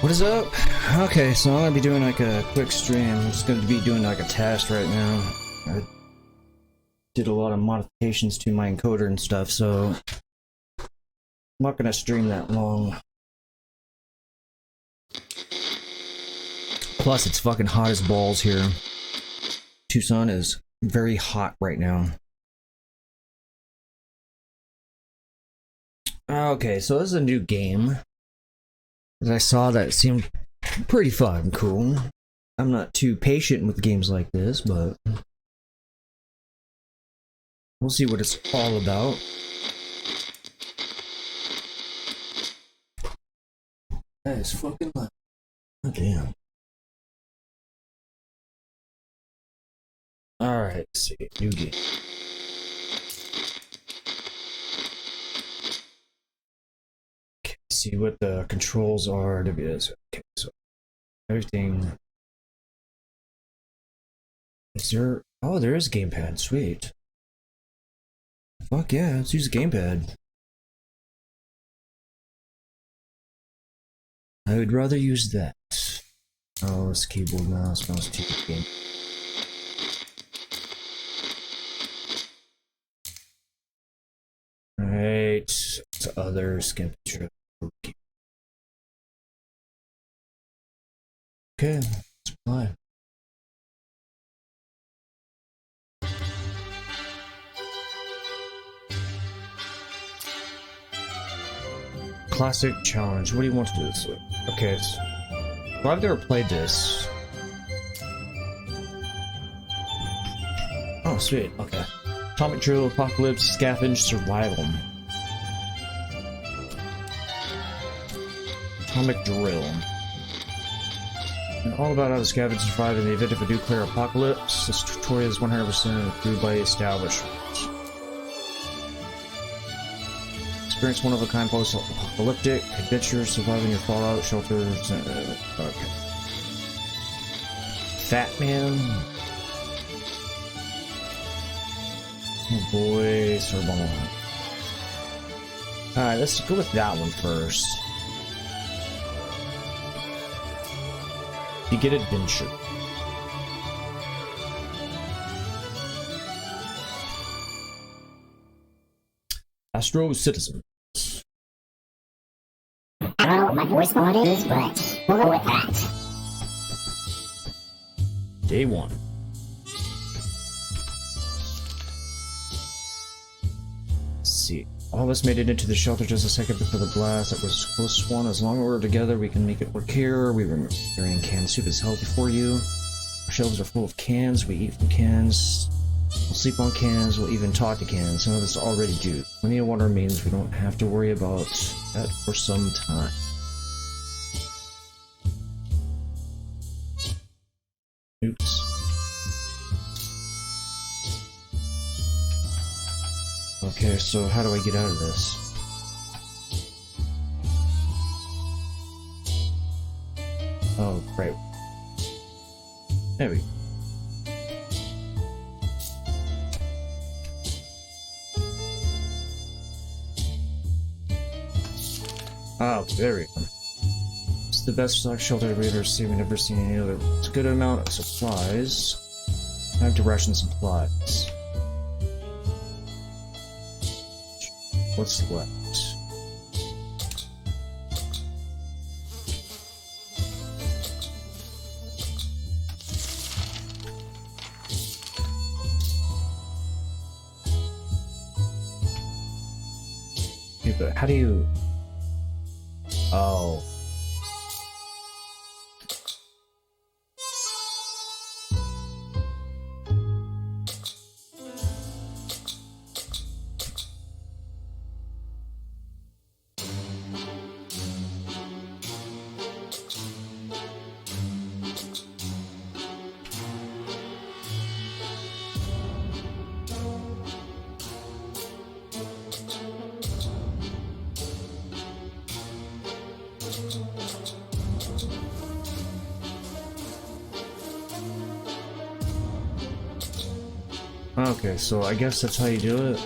What is up? Okay, so I'm gonna be doing like a quick stream. I'm just gonna be doing like a test right now. I did a lot of modifications to my encoder and stuff, so I'm not gonna stream that long. Plus, it's fucking hot as balls here. Tucson is very hot right now. Okay, so this is a new game that I saw that seemed pretty fucking cool. I'm not too patient with games like this, but we'll see what it's all about. That is fucking loud. Oh, damn. Alright, let's see. New game. Okay, see what the controls are to be this. Okay, so everything. Is there. Oh, there is a gamepad. Sweet. Fuck yeah, let's use a gamepad. I would rather use that. Oh, it's keyboard, mouse, TV game. Alright, to other skip trip. Okay, let's play. Classic challenge. What do you want to do this with? Okay, so I've never played this. Oh, sweet. Okay. Atomic Drill, Apocalypse, Scavenge, Survival. Atomic Drill. And all about how to scavenge and survive in the event of a nuclear apocalypse. This tutorial is 100% approved by the establishment. Experience one-of-a-kind post-apocalyptic adventures, surviving your fallout shelters. Okay. Fat Man. Oh boy, survival. Alright, let's go with that one first. You get adventure. Astro Citizen. I don't know what my voice mod is, but we'll go with that. Day 1. Let's see. All of us made it into the shelter just a second before the blast. That was the close one. As long as we're together, we can make it work here. We were carrying canned soup as hell before you. Our shelves are full of cans. We eat from cans. We'll sleep on cans. We'll even talk to cans. Some of us already do. Plenty of water means we don't have to worry about that for some time. Oops. Okay, so how do I get out of this? Oh, right. There we go. Oh, there we go. It's the best stock shelter we've ever seen. We've never seen any other. It's a good amount of supplies. I have to ration supplies. What's left? Okay, but how do you... Oh. Okay, so I guess that's how you do it.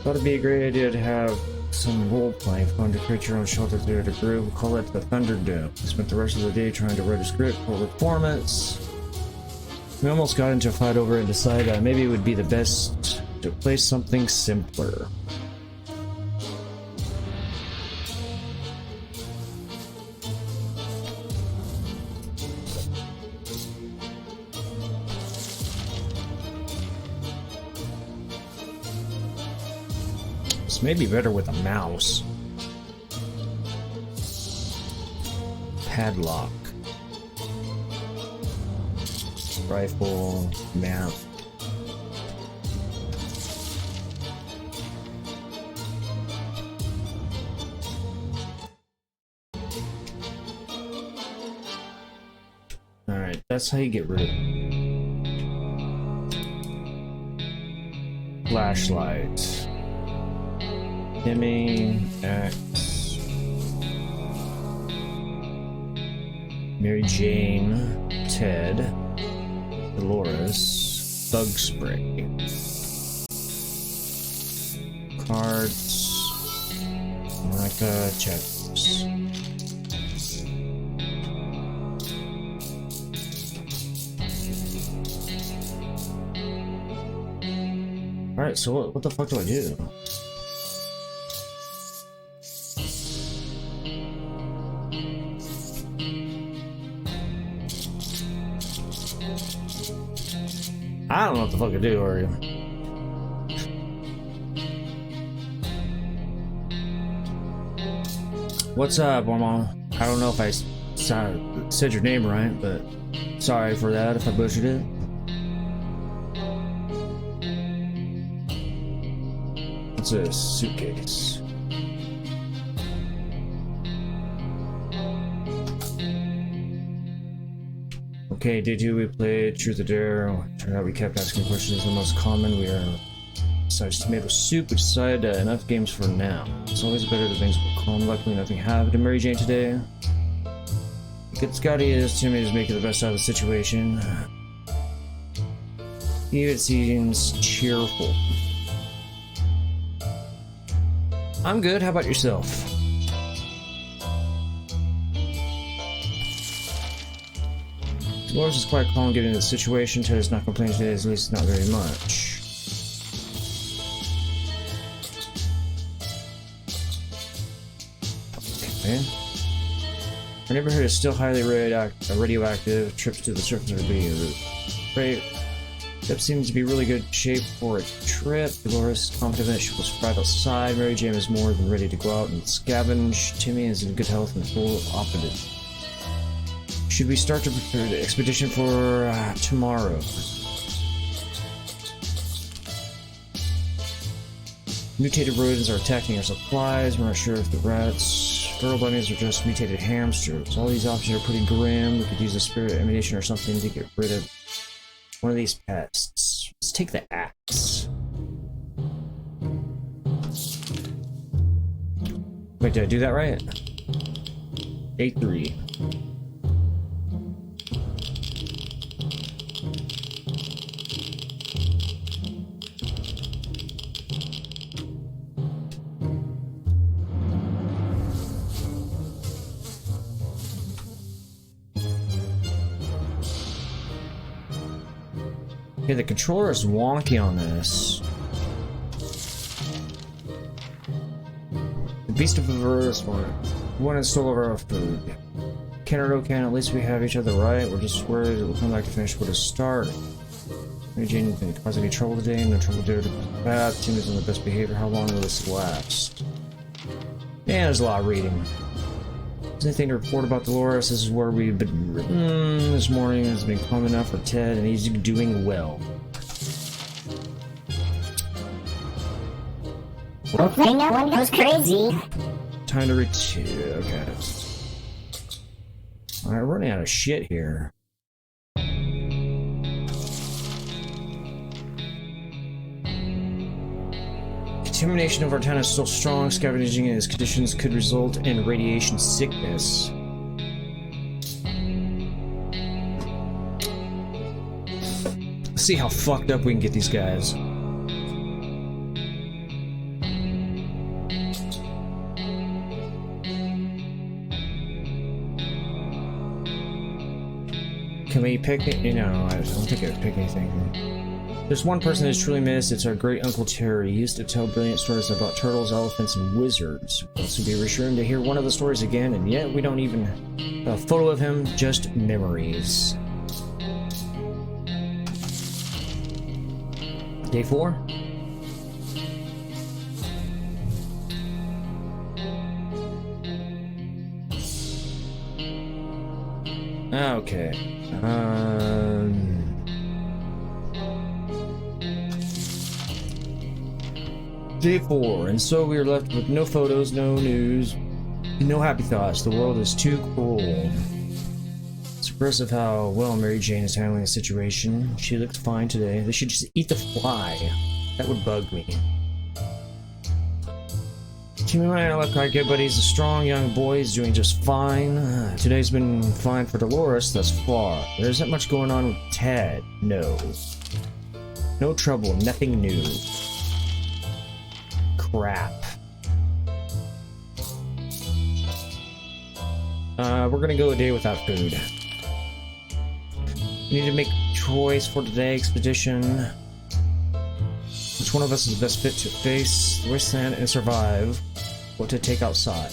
Thought it'd be a great idea to have some role-playing fun to create your own shelter there to groove. We'll call it the Thunderdome. We spent the rest of the day trying to write a script for performance. We almost got into a fight over it and decided maybe it would be the best to play something simpler. This may be better with a mouse. Padlock. Rifle. Map. Alright, that's how you get rid of it. Flashlight. Timmy, X, Mary Jane, Ted, Dolores, Bug Spray, cards, Monica, checks. Alright, so what the fuck do I do? I don't know what the fuck to do, are you? What's up, Mama? I don't know if I said your name right, but sorry for that if I butchered it. What's this? Suitcase. Okay, did you? We played Truth or Dare. Turned out we kept asking questions. The most common, we are besides tomato soup. We decided enough games for now. It's always better that things will calm. Luckily, nothing happened to Mary Jane today. Good Scotty is Timmy is making the best out of the situation. It seems cheerful. I'm good. How about yourself? Dolores is quite calm given the situation. Ted is not complaining today, at least not very much. Okay. Our neighborhood is still highly radioactive. Trips to the surface are being great. That seems to be really good shape for a trip. Dolores is confident she will survive outside. Mary Jane is more than ready to go out and scavenge. Timmy is in good health and full operative. Should we start to prepare the expedition for tomorrow? Mutated rodents are attacking our supplies. We're not sure if the rats, feral bunnies, or just mutated hamsters. All these options are pretty grim. We could use a spirit emanation or something to get rid of one of these pests. Let's take the axe. Wait, did I do that right? A3. Okay, the controller is wonky on this. The beast of the verse one is still over our food. Can or no can, at least we have each other right. We're just worried it will come back to finish what it started. Mary Jane didn't cause any trouble today, no trouble due to bad. Team is on the best behavior. How long will this last? Yeah, there's a lot of reading. Is anything to report about Dolores? This is where we've been written. This morning has been calm enough for Ted, and he's doing well. Okay, no one goes crazy. Time to retire. Okay. Alright, we're running out of shit here. Contamination of our town is still strong. Scavenging in its conditions could result in radiation sickness. Let's see how fucked up we can get these guys. Can we pick it? You know, I don't think I would pick anything. There's one person who's truly missed. It's our great Uncle Terry. He used to tell brilliant stories about turtles, elephants, and wizards. This would be reassuring to hear one of the stories again, and yet we don't even have a photo of him, just memories. Day 4? Okay. Day 4, and so we are left with no photos, no news, no happy thoughts. The world is too cruel. It's impressive how well Mary Jane is handling the situation. She looks fine today. They should just eat the fly. That would bug me. Timmy might not look like it, but he's a strong young boy. He's doing just fine. Today's been fine for Dolores thus far. There isn't much going on with Ted. No. No trouble, nothing new. Crap. We're gonna go a day without food. We need to make a choice for today's expedition. Which one of us is best fit to face the wasteland and survive? What to take outside?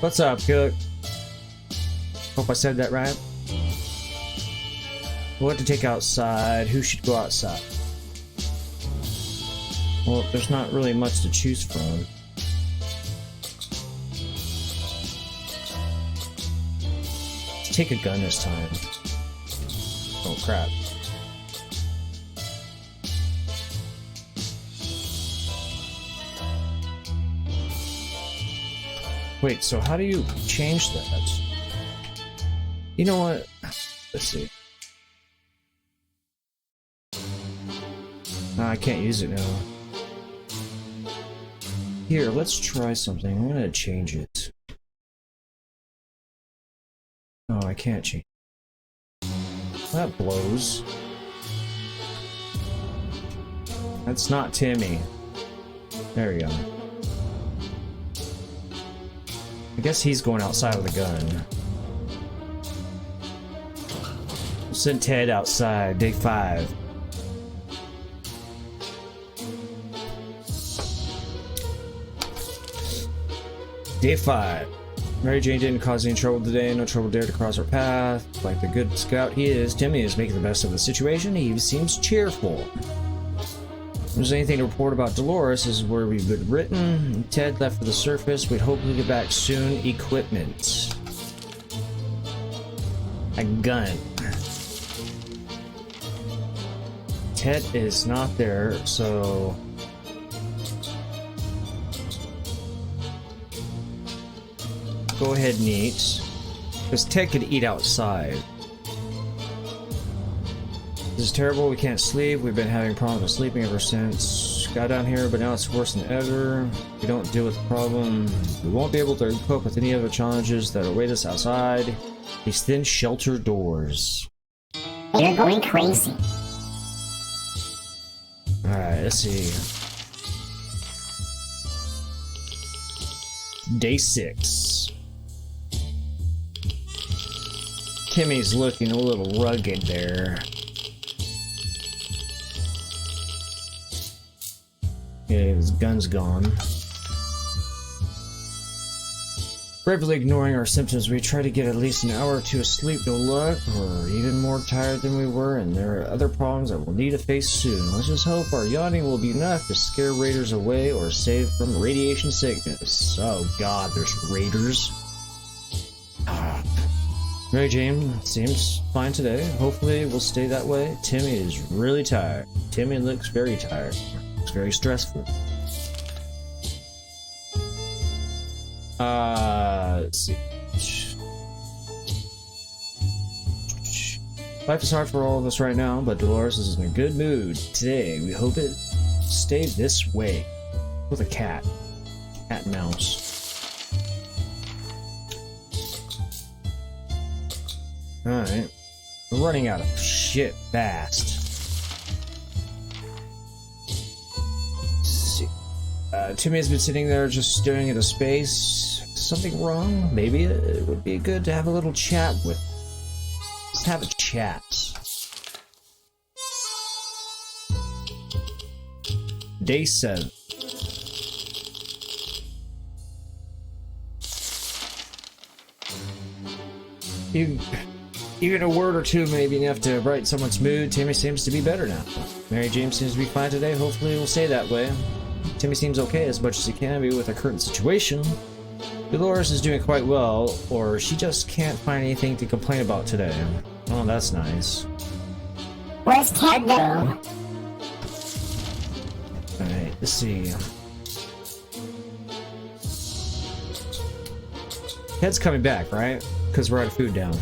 What's up, Cook? Hope I said that right. What to take outside? Who should go outside? Well, there's not really much to choose from. Let's take a gun this time. Oh crap. Wait, so how do you change that? You know what? Let's see. I can't use it now. Here, let's try something. I'm gonna change it. Oh, I can't change. That blows. That's not Timmy. There we go. I guess he's going outside with a gun. We'll send Ted outside, day 5. Day 5. Mary Jane didn't cause any trouble today, no trouble dared to cross her path. Like the good scout he is, Timmy is making the best of the situation. He seems cheerful. If there's anything to report about Dolores, this is where we've been written. Ted left for the surface. We'd hopefully get back soon. Equipment. A gun. Ted is not there, so... Go ahead and eat. Because Ted could eat outside. This is terrible, we can't sleep. We've been having problems with sleeping ever since. Got down here, but now it's worse than ever. If we don't deal with the problem, we won't be able to cope with any other challenges that await us outside these thin shelter doors. You're going crazy. Alright, let's see. Day 6. Timmy's looking a little rugged there. Yeah, his gun's gone. Bravely ignoring our symptoms, we try to get at least an hour or two of sleep. No luck, we're even more tired than we were, and there are other problems that we'll need to face soon. Let's just hope our yawning will be enough to scare raiders away or save from radiation sickness. Oh god, there's raiders. Mary Jane seems fine today. Hopefully we'll stay that way. Timmy is really tired. Timmy looks very tired. Looks very stressful. Let's see. Life is hard for all of us right now, but Dolores is in a good mood today. We hope it stays this way. With a cat. Cat and mouse. Alright. We're running out of shit fast. Let's see. Timmy has been sitting there just staring into space. something wrong? Maybe it would be good to have a little chat with. Let's have a chat. Day 7. Even a word or two may be enough to brighten someone's mood. Timmy seems to be better now. Mary Jane seems to be fine today. Hopefully it will stay that way. Timmy seems okay as much as he can be with the current situation. Dolores is doing quite well, or she just can't find anything to complain about today. Oh, that's nice. Where's Ted go? Alright, let's see. Ted's coming back, right? Because we're out of food down.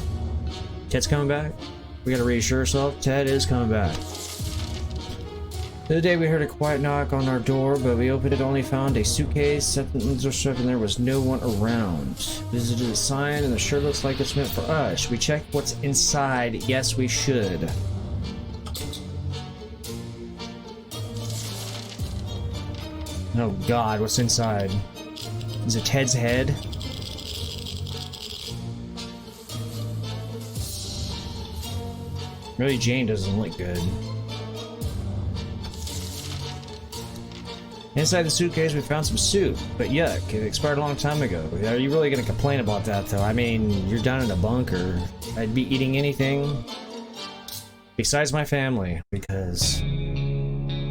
Ted's coming back? We gotta reassure ourselves. Ted is coming back. The other day we heard a quiet knock on our door, but we opened it, only found a suitcase, set the stuff, and there was no one around. Visited a sign, and the shirt looks like it's meant for us. We checked what's inside. Yes, we should. Oh god, what's inside? Is it Ted's head? Really, Jane doesn't look good. Inside the suitcase, we found some soup, but yuck, it expired a long time ago. Are you really gonna complain about that, though? I mean, you're down in a bunker. I'd be eating anything besides my family, because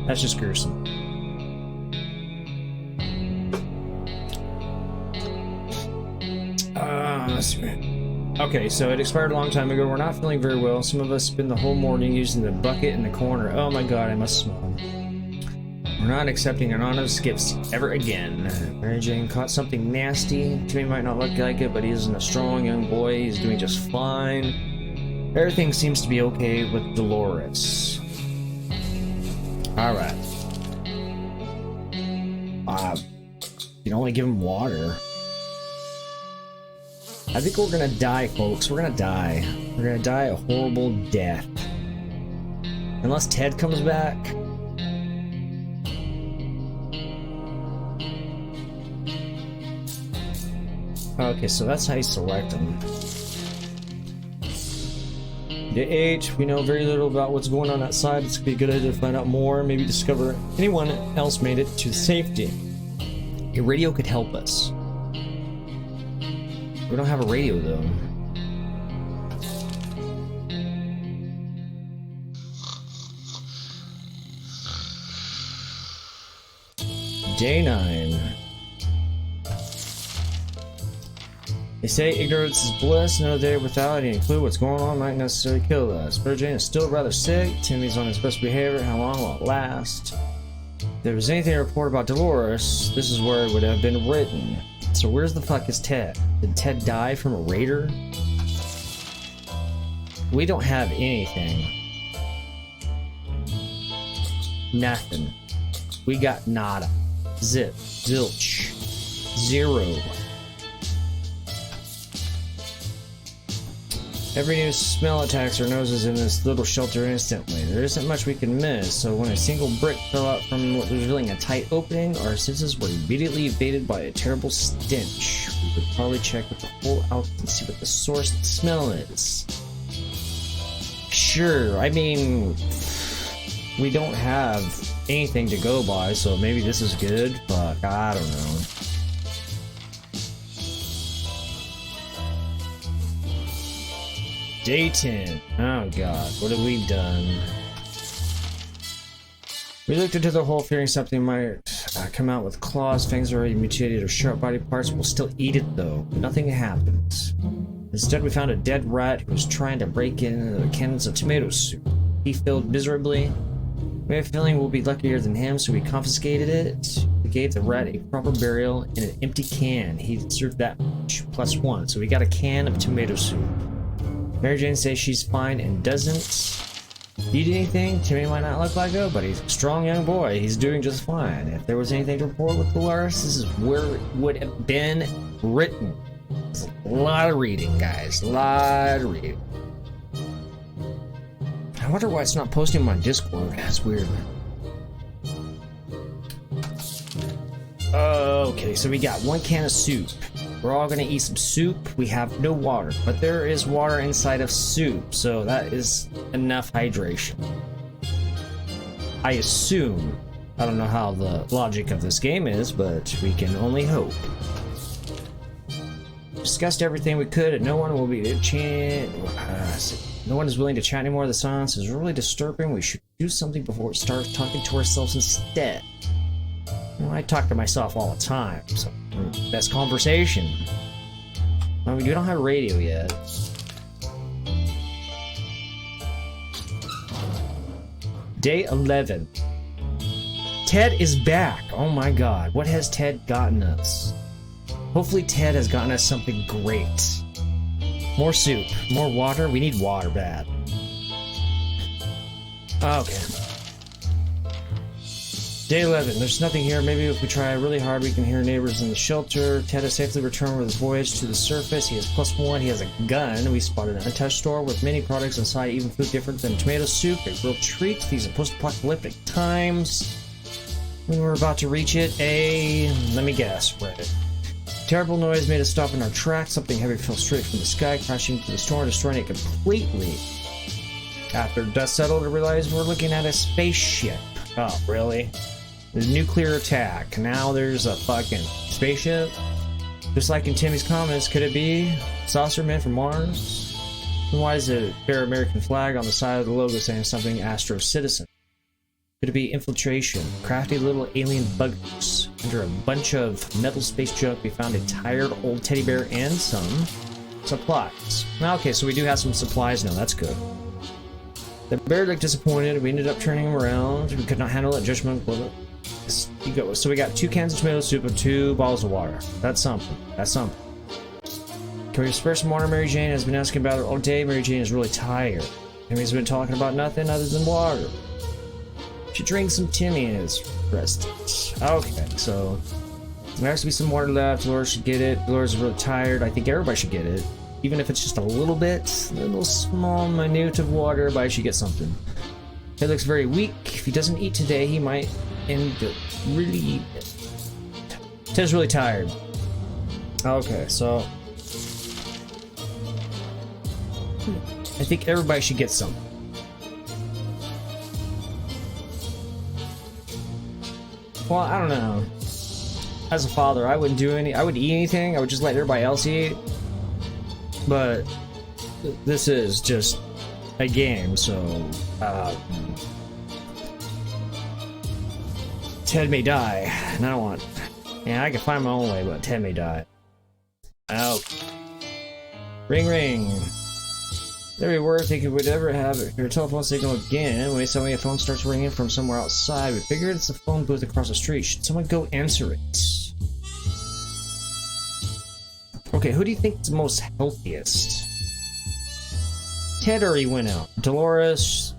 that's just gruesome. Let's see. Okay, so it expired a long time ago. We're not feeling very well. Some of us spend the whole morning using the bucket in the corner. Oh my god, I must smell. We're not accepting anonymous gifts ever again. Mary Jane caught something nasty. Timmy might not look like it, but he isn't a strong young boy. He's doing just fine. Everything seems to be okay with Dolores. Alright. You can only give him water. I think we're gonna die, folks. We're gonna die. We're gonna die a horrible death. Unless Ted comes back. Okay, so that's how you select them. Day 8, we know very little about what's going on outside. It's gonna be a good idea to find out more, maybe discover anyone else made it to safety. A radio could help us. We don't have a radio, though. Day 9. They say ignorance is bliss. No day without any clue what's going on might necessarily kill us. Mary Jane is still rather sick. Timmy's on his best behavior. How long will it last? If there was anything to report about Dolores, this is where it would have been written. So where's the fuck is Ted? Did Ted die from a raider? We don't have anything. Nothing. We got nada. Zip. Zilch. Zero. Every new smell attacks our noses in this little shelter instantly. There isn't much we can miss, so when a single brick fell out from what was really a tight opening, our senses were immediately evaded by a terrible stench. We would probably check with the whole outfit and see what the source of the smell is. Sure, I mean, we don't have anything to go by, so maybe this is good. Fuck, I don't know. Day 10. Oh god, what have we done? We looked into the hole fearing something might come out with claws, fangs already mutated, or sharp body parts. We'll still eat it though. Nothing happens. Instead, we found a dead rat who was trying to break into the cannons of tomato soup. He failed miserably. We have a feeling we'll be luckier than him, so we confiscated it. We gave the rat a proper burial in an empty can. He deserved that much, +1. So we got a can of tomato soup. Mary Jane says she's fine and doesn't eat anything. Timmy might not look like it, but he's a strong young boy. He's doing just fine. If there was anything to report with Dolores, this is where it would have been written. It's a lot of reading, guys. A lot of reading. I wonder why it's not posting on Discord. That's weird. Okay, so we got 1 can of soup. We're all gonna eat some soup. We have no water, but there is water inside of soup, so that is enough hydration. I assume. I don't know how the logic of this game is, but we can only hope. Discussed everything we could, and no one will be no one is willing to chat anymore. The silence is really disturbing. We should do something before we start talking to ourselves instead. Well, I talk to myself all the time, so best conversation. Well, we don't have a radio yet. Day 11. Ted is back. Oh my god, what has Ted gotten us? Hopefully Ted has gotten us something great. More soup, more water. We need water bad. Okay. Day 11. There's nothing here. Maybe if we try really hard, we can hear neighbors in the shelter. Ted has safely returned with his voyage to the surface. He has +1. He has a gun. We spotted an untouched store with many products inside, even food different than tomato soup. A real treat. These are post-apocalyptic times. We were about to reach it. Let me guess. Right. Terrible noise made us stop in our tracks. Something heavy fell straight from the sky, crashing into the store, destroying it completely. After dust settled, I realized we're looking at a spaceship. Oh, really? There's a nuclear attack. Now there's a fucking spaceship? Just like in Timmy's comments, could it be saucer men from Mars? And why is it bare American flag on the side of the logo saying something Astro Citizen? Could it be infiltration? Crafty little alien buggers. Under a bunch of metal space junk, we found a tired old teddy bear and some supplies. Okay, so we do have some supplies now. That's good. The bear looked disappointed. We ended up turning him around. We could not handle it. Judgment. So we got 2 cans of tomato soup and 2 bottles of water. That's something. That's something. Can we spare some water? Mary Jane has been asking about it all day. Mary Jane is really tired. Timmy's been talking about nothing other than water. She drinks some Timmy and is rested. Okay, so there has to be some water left. Dolores should get it. Dolores is really tired. I think everybody should get it. Even if it's just a little bit, a little small minute of water, everybody should get something. He looks very weak. If he doesn't eat today, he might end up really eating it. Ted's really tired. Okay, so I think everybody should get some. Well, I don't know. As a father, I wouldn't do I wouldn't eat anything. I would just let everybody else eat. But this is just a game, so Ted may die, and I don't want. Yeah, I can find my own way, but Ted may die. Out. Ring, ring. There we were, thinking we'd ever have your telephone signal again. When suddenly a phone starts ringing from somewhere outside. We figured it's the phone booth across the street. Should someone go answer it? Okay, who do you think is the most healthiest? Ted already went out. Dolores,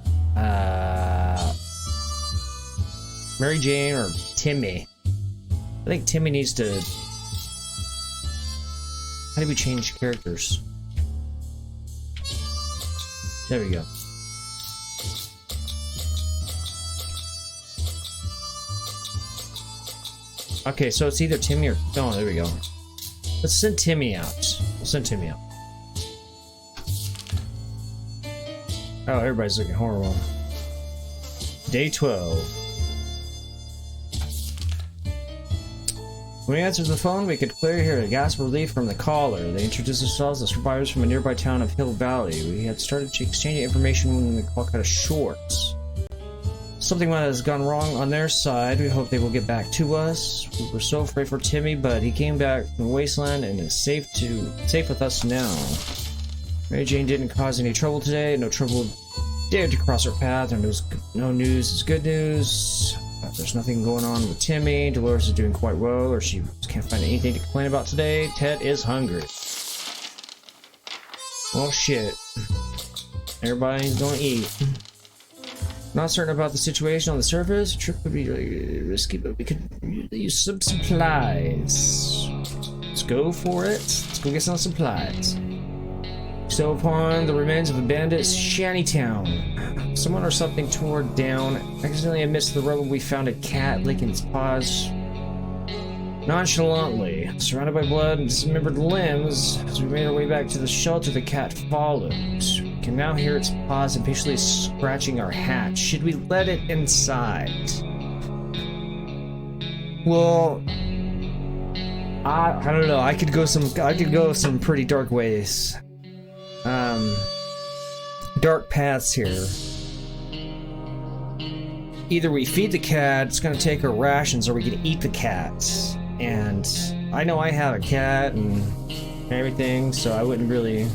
Mary Jane, or Timmy? I think Timmy needs to... How do we change characters? There we go. Okay, so it's either Timmy or... Oh, there we go. Let's send Timmy out. We'll send Timmy out. Oh, everybody's looking horrible. Day 12. When we answered the phone, we could clearly hear a gasp of relief from the caller. They introduced themselves as survivors from a nearby town of Hill Valley. We had started exchanging information when the call cut us short. Something has gone wrong on their side. We hope they will get back to us. We were so afraid for Timmy, but he came back from the wasteland and is safe with us now. Mary Jane didn't cause any trouble today. No trouble dared to cross our path. No news is good news. There's nothing going on with Timmy. Dolores is doing quite well, or she can't find anything to complain about today. Ted is hungry. Well, shit. Everybody's gonna eat. Not certain about the situation on the surface. The trip would be really risky, but we could use some supplies. Let's go for it. Let's go get some supplies. So upon the remains of a bandit shantytown. Someone or something tore down. Accidentally amidst the rubble we found a cat licking its paws. Nonchalantly, surrounded by blood and dismembered limbs, as we made our way back to the shelter, the cat followed. We can now hear its paws impatiently scratching our hatch. Should we let it inside? Well, I don't know. I could go some pretty dark ways. Dark paths here. Either we feed the cat, it's gonna take our rations, or we can eat the cat. And I know I have a cat and everything, so I wouldn't really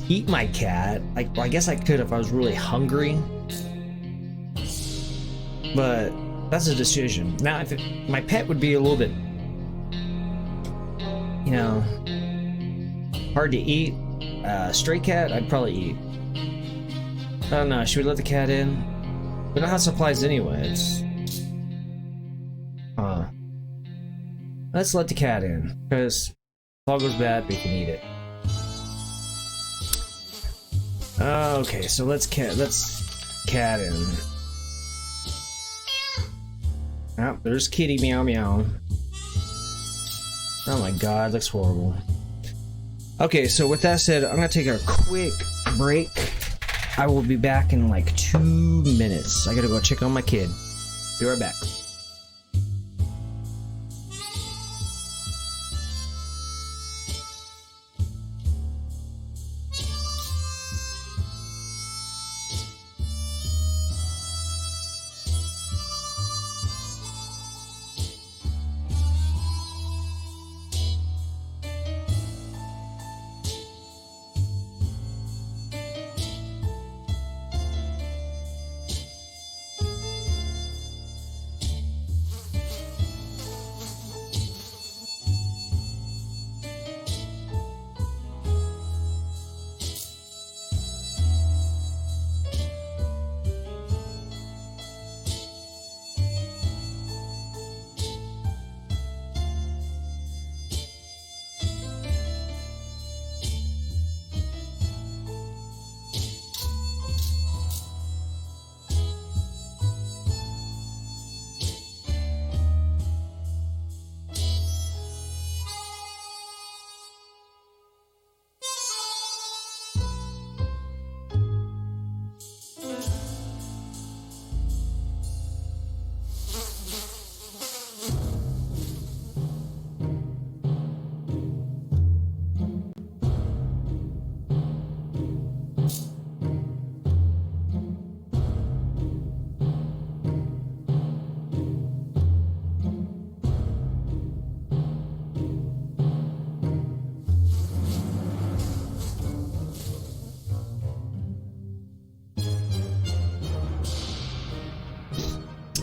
eat my cat. I guess I could if I was really hungry. But that's a decision. Now, if my pet would be a little bit, you know, hard to eat, stray cat, I'd probably eat. I don't know, should we let the cat in? We don't have supplies anyways. Let's let the cat in, because if all goes bad, we can eat it. Okay, so let's cat in. Oh, there's kitty, meow meow. Oh my god, looks horrible. Okay, so with that said, I'm gonna take a quick break. I will be back in like 2 minutes. I gotta go check on my kid. Be right back.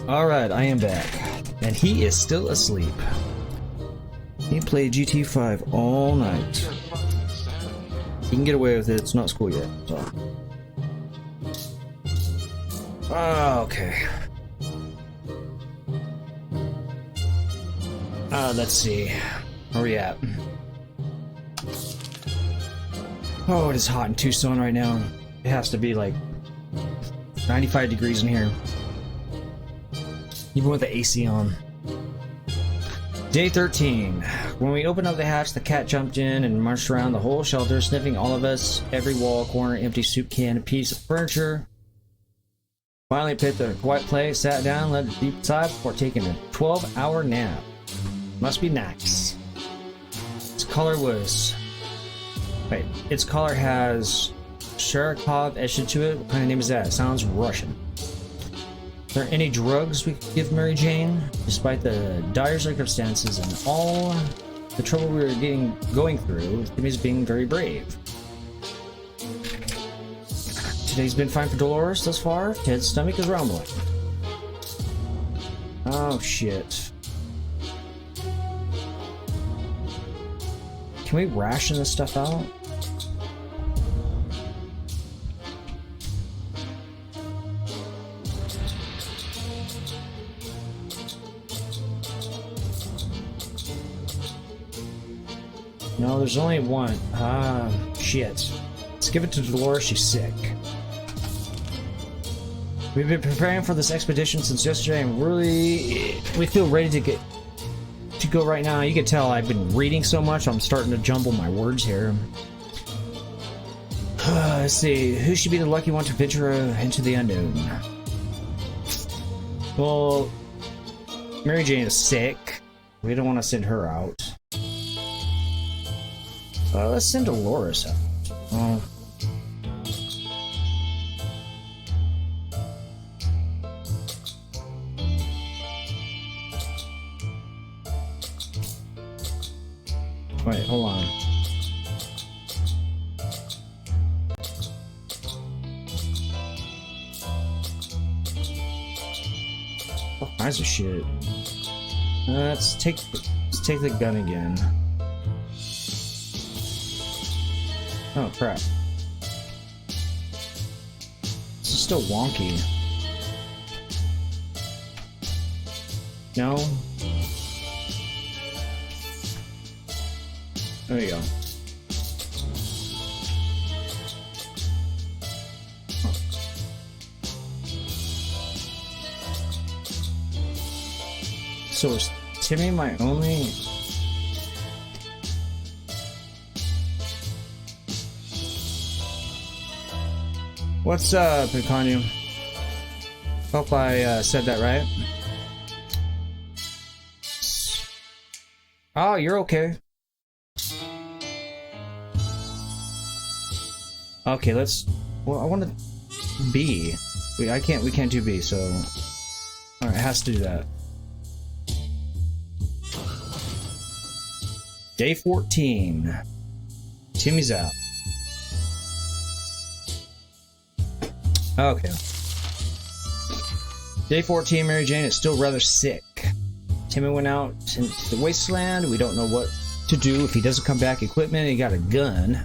Alright, I am back. And he is still asleep. He played GT5 all night. He can get away with it, it's not school yet, so. Okay. Let's see. Where are we at? Oh, it is hot in Tucson right now. It has to be like 95 degrees in here. Even with the AC on. Day 13. When we opened up the hatch, the cat jumped in and marched around the whole shelter, sniffing all of us, every wall, corner, empty soup can, a piece of furniture. Finally picked a quiet place, sat down, let it deep sigh before taking a 12-hour nap. Must be nice. Its color was... Wait, its color has Sharikov etched into it? What kind of name is that? It sounds Russian. Are there any drugs we could give Mary Jane? Despite the dire circumstances and all the trouble we were going through, Timmy's being very brave. Today's been fine for Dolores thus far. Ted's stomach is rumbling. Oh shit. Can we ration this stuff out? No, there's only one. Ah, shit. Let's give it to Dolores, she's sick. We've been preparing for this expedition since yesterday and we feel ready to to go right now. You can tell I've been reading so much, I'm starting to jumble my words here. Let's see, who should be the lucky one to venture into the unknown? Well, Mary Jane is sick. We don't want to send her out. Let's send Dolores out. Oh. Wait, hold on. All kinds of shit. Let's take the gun again. Oh crap. This is still wonky. No? There you go. So is Timmy my only... What's up, Picanio? Hope I said that right. Oh, you're okay. Okay, let's... Well, I want to... B. Wait, we can't do B, so... Alright, it has to do that. Day 14. Timmy's out. Okay. Day 14, Mary Jane is still rather sick. Timmy went out into the wasteland. We don't know what to do if he doesn't come back. Equipment, he got a gun.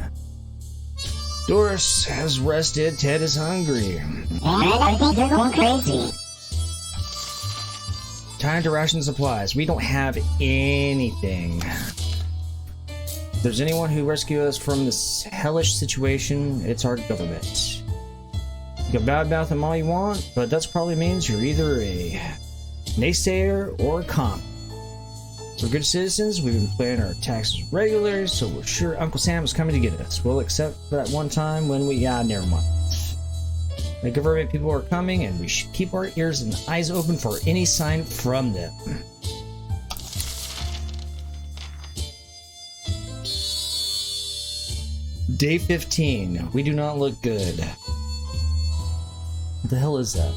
Doris has rested. Ted is hungry. I think you're going crazy. Time to ration supplies. We don't have anything. If there's anyone who rescued us from this hellish situation, it's our government. You can badmouth them all you want, but that probably means you're either a naysayer or a comp. We're good citizens, we've been paying our taxes regularly, so we're sure Uncle Sam is coming to get us. We'll accept that one time when we... never mind. The government people are coming, and we should keep our ears and eyes open for any sign from them. Day 15. We do not look good. What the hell is that?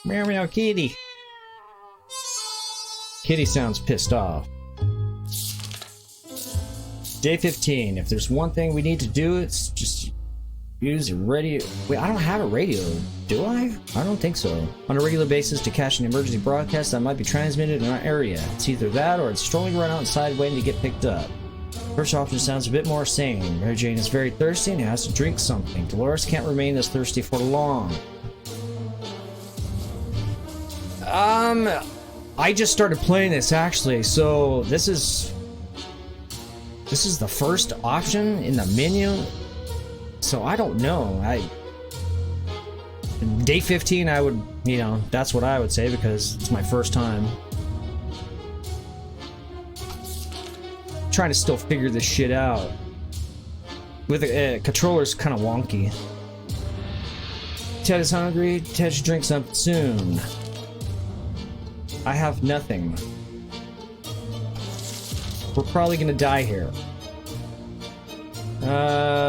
Meow meow kitty. Kitty sounds pissed off. Day 15. If there's one thing we need to do, it's just use a radio. Wait, I don't have a radio, do I? I don't think so. On a regular basis to catch an emergency broadcast that might be transmitted in our area. It's either that or it's strolling around outside waiting to get picked up. First option sounds a bit more sane. Mary Jane is very thirsty and has to drink something. Dolores can't remain this thirsty for long. I just started playing this actually, so this is the first option in the menu. So I don't know. Day 15 I would, that's what I would say because it's my first time. Trying to still figure this shit out. With a controller's kind of wonky. Ted is hungry. Ted should drink something soon. I have nothing. We're probably gonna die here.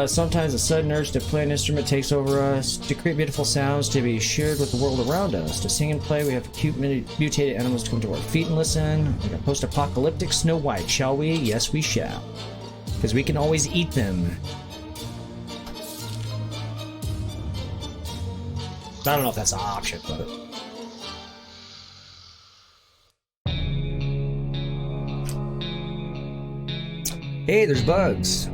Sometimes a sudden urge to play an instrument takes over us, to create beautiful sounds to be shared with the world around us. To sing and play, we have cute mutated animals to come to our feet and listen. Like a post-apocalyptic Snow White, shall we? Yes, we shall. Because we can always eat them. I don't know if that's an option, but... Hey, there's bugs.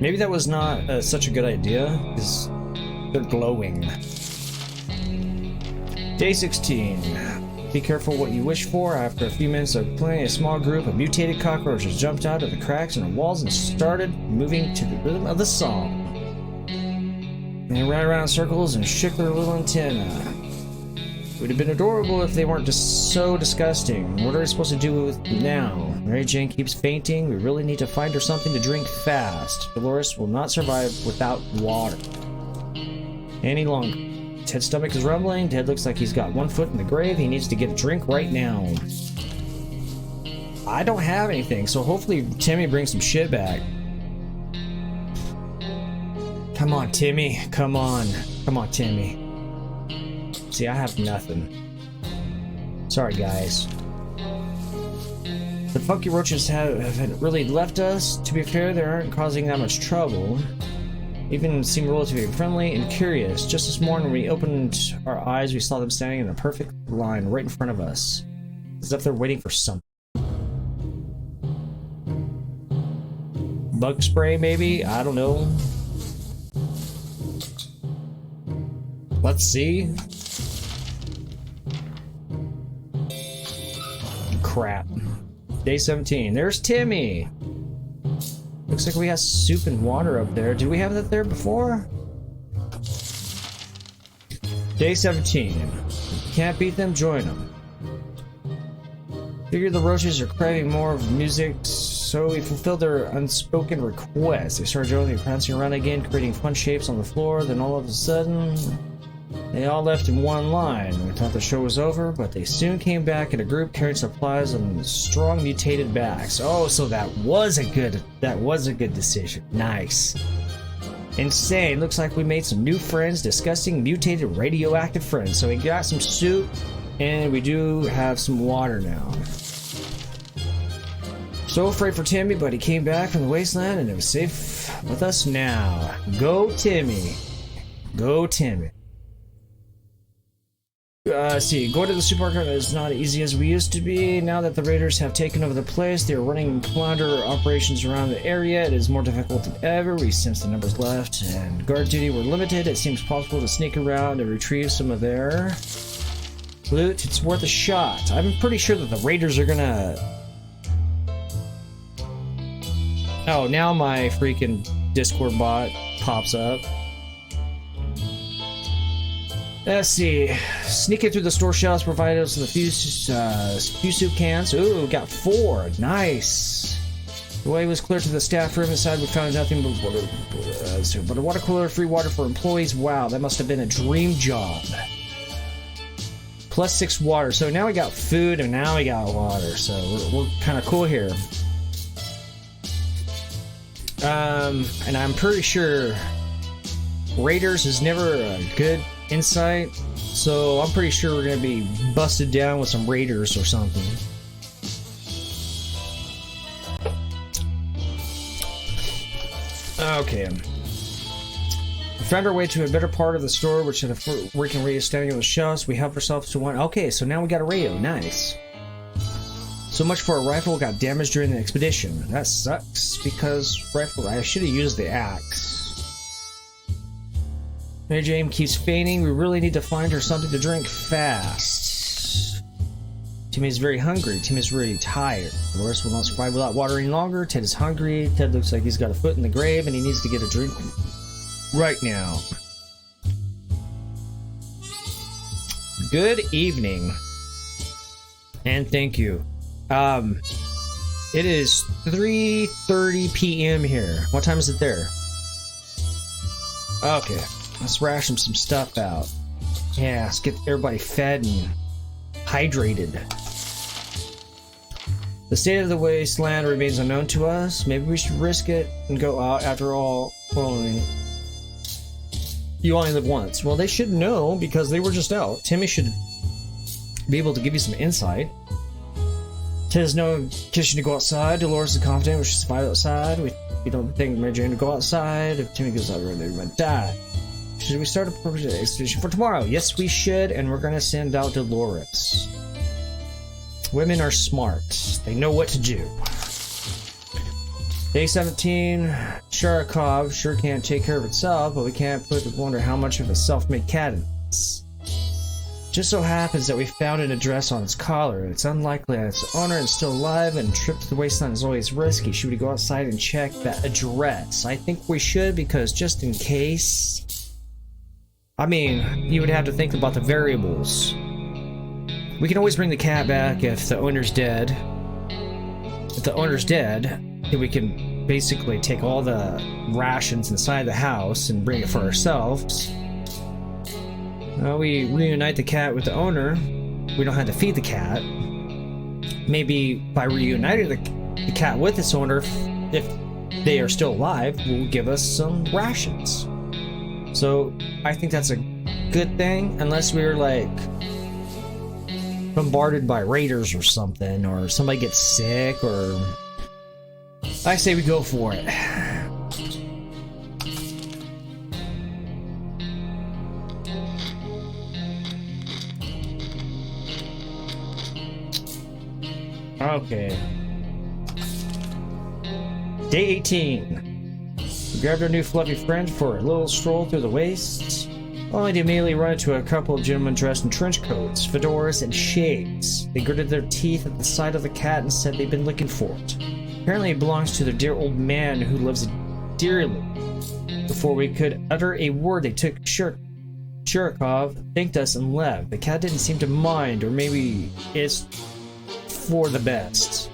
Maybe that was not such a good idea, because they're glowing. Day 16. Be careful what you wish for. After a few minutes of playing, a small group of mutated cockroaches jumped out of the cracks in the walls and started moving to the rhythm of the song. They ran around in circles and shook their little antenna. It would have been adorable if they weren't just so disgusting. What are we supposed to do with now? Mary Jane keeps fainting. We really need to find her something to drink fast. Dolores will not survive without water any longer. Ted's stomach is rumbling. Ted looks like he's got one foot in the grave. He needs to get a drink right now. I don't have anything, so hopefully Timmy brings some shit back. Come on, Timmy. Come on. Come on, Timmy. See, I have nothing. Sorry, guys. The funky roaches haven't really left us. To be fair, they aren't causing that much trouble. Even seem relatively friendly and curious. Just this morning, when we opened our eyes, we saw them standing in a perfect line right in front of us. As if they're waiting for something. Bug spray, maybe? I don't know. Let's see. Crap. Day 17. There's Timmy. Looks like we have soup and water up there. Did we have that there before? Day 17. Can't beat them, join them. Figure the roaches are craving more of music, so we fulfilled their unspoken request. They started joining, prancing around again, creating fun shapes on the floor. Then all of a sudden, they all left in one line. We thought the show was over, but they soon came back in a group carrying supplies on strong mutated backs. Oh, so that was a good decision. Nice. Insane. Looks like we made some new friends, disgusting mutated radioactive friends. So we got some soup, and we do have some water now. So afraid for Timmy, but he came back from the wasteland and it was safe with us now. Go Timmy. Go Timmy. See, going to the supermarket is not easy as we used to be. Now that the raiders have taken over the place, they are running plunder operations around the area. It is more difficult than ever. We sense the numbers left, and guard duty were limited. It seems possible to sneak around and retrieve some of their loot. It's worth a shot. I'm pretty sure that the raiders are gonna... Oh, now my freaking Discord bot pops up. Let's see. Sneaking through the store shelves provided us with a few soup cans. Ooh, got 4. Nice. The way was clear to the staff room. Inside we found nothing but a water cooler, free water for employees. Wow, that must have been a dream job. Plus 6 water. So now we got food and now we got water. So we're kind of cool here. And I'm pretty sure Raiders is never a good insight, so I'm pretty sure we're gonna be busted down with some Raiders or something. Okay. We found our way to a better part of the store, which had a working radio standing on the shelves. We helped ourselves to one. Okay, so now we got a radio. Nice. So much for a rifle got damaged during the expedition. That sucks, because I should have used the axe. Mary Jane keeps fainting. We really need to find her something to drink fast. Timmy's very hungry. Timmy's really tired. Dolores will not survive without water any longer. Ted is hungry. Ted looks like he's got a foot in the grave and he needs to get a drink right now. Good evening. And thank you. It is 3:30 p.m. here. What time is it there? Okay, let's ration some stuff out. Yeah, let's get everybody fed and hydrated. The state of the wasteland remains unknown to us. Maybe we should risk it and go out. After all, you only live once. Well, they should know because they were just out. Timmy should be able to give you some insight. Ted has no intention to go outside. Dolores is confident we should survive outside. We don't think Mary Jane will go outside. If Timmy goes out, they might die. Should we start a expedition for tomorrow? Yes, we should, and we're gonna send out Dolores. Women are smart. They know what to do. Day 17. Sharkov sure can't take care of itself, but we can't put to wonder how much of a self-made cat it is. Just so happens that we found an address on its collar. It's unlikely that its owner is still alive, and a trip to the wasteland is always risky. Should we go outside and check that address? I think we should, because just in case I mean, you would have to think about the variables. We can always bring the cat back if the owner's dead. If the owner's dead, then we can basically take all the rations inside the house and bring it for ourselves. We reunite the cat with the owner. We don't have to feed the cat. Maybe by reuniting the cat with its owner, if they are still alive, will give us some rations. So I think that's a good thing, unless we're like bombarded by raiders or something, or somebody gets sick, or I say we go for it. Okay. Day 18. We grabbed our new fluffy friend for a little stroll through the wastes, only to immediately run into a couple of gentlemen dressed in trench coats, fedoras, and shades. They gritted their teeth at the sight of the cat and said they'd been looking for it. Apparently it belongs to their dear old man who loves it dearly. Before we could utter a word, they took Shurikov, thanked us, and left. The cat didn't seem to mind, or maybe it's for the best.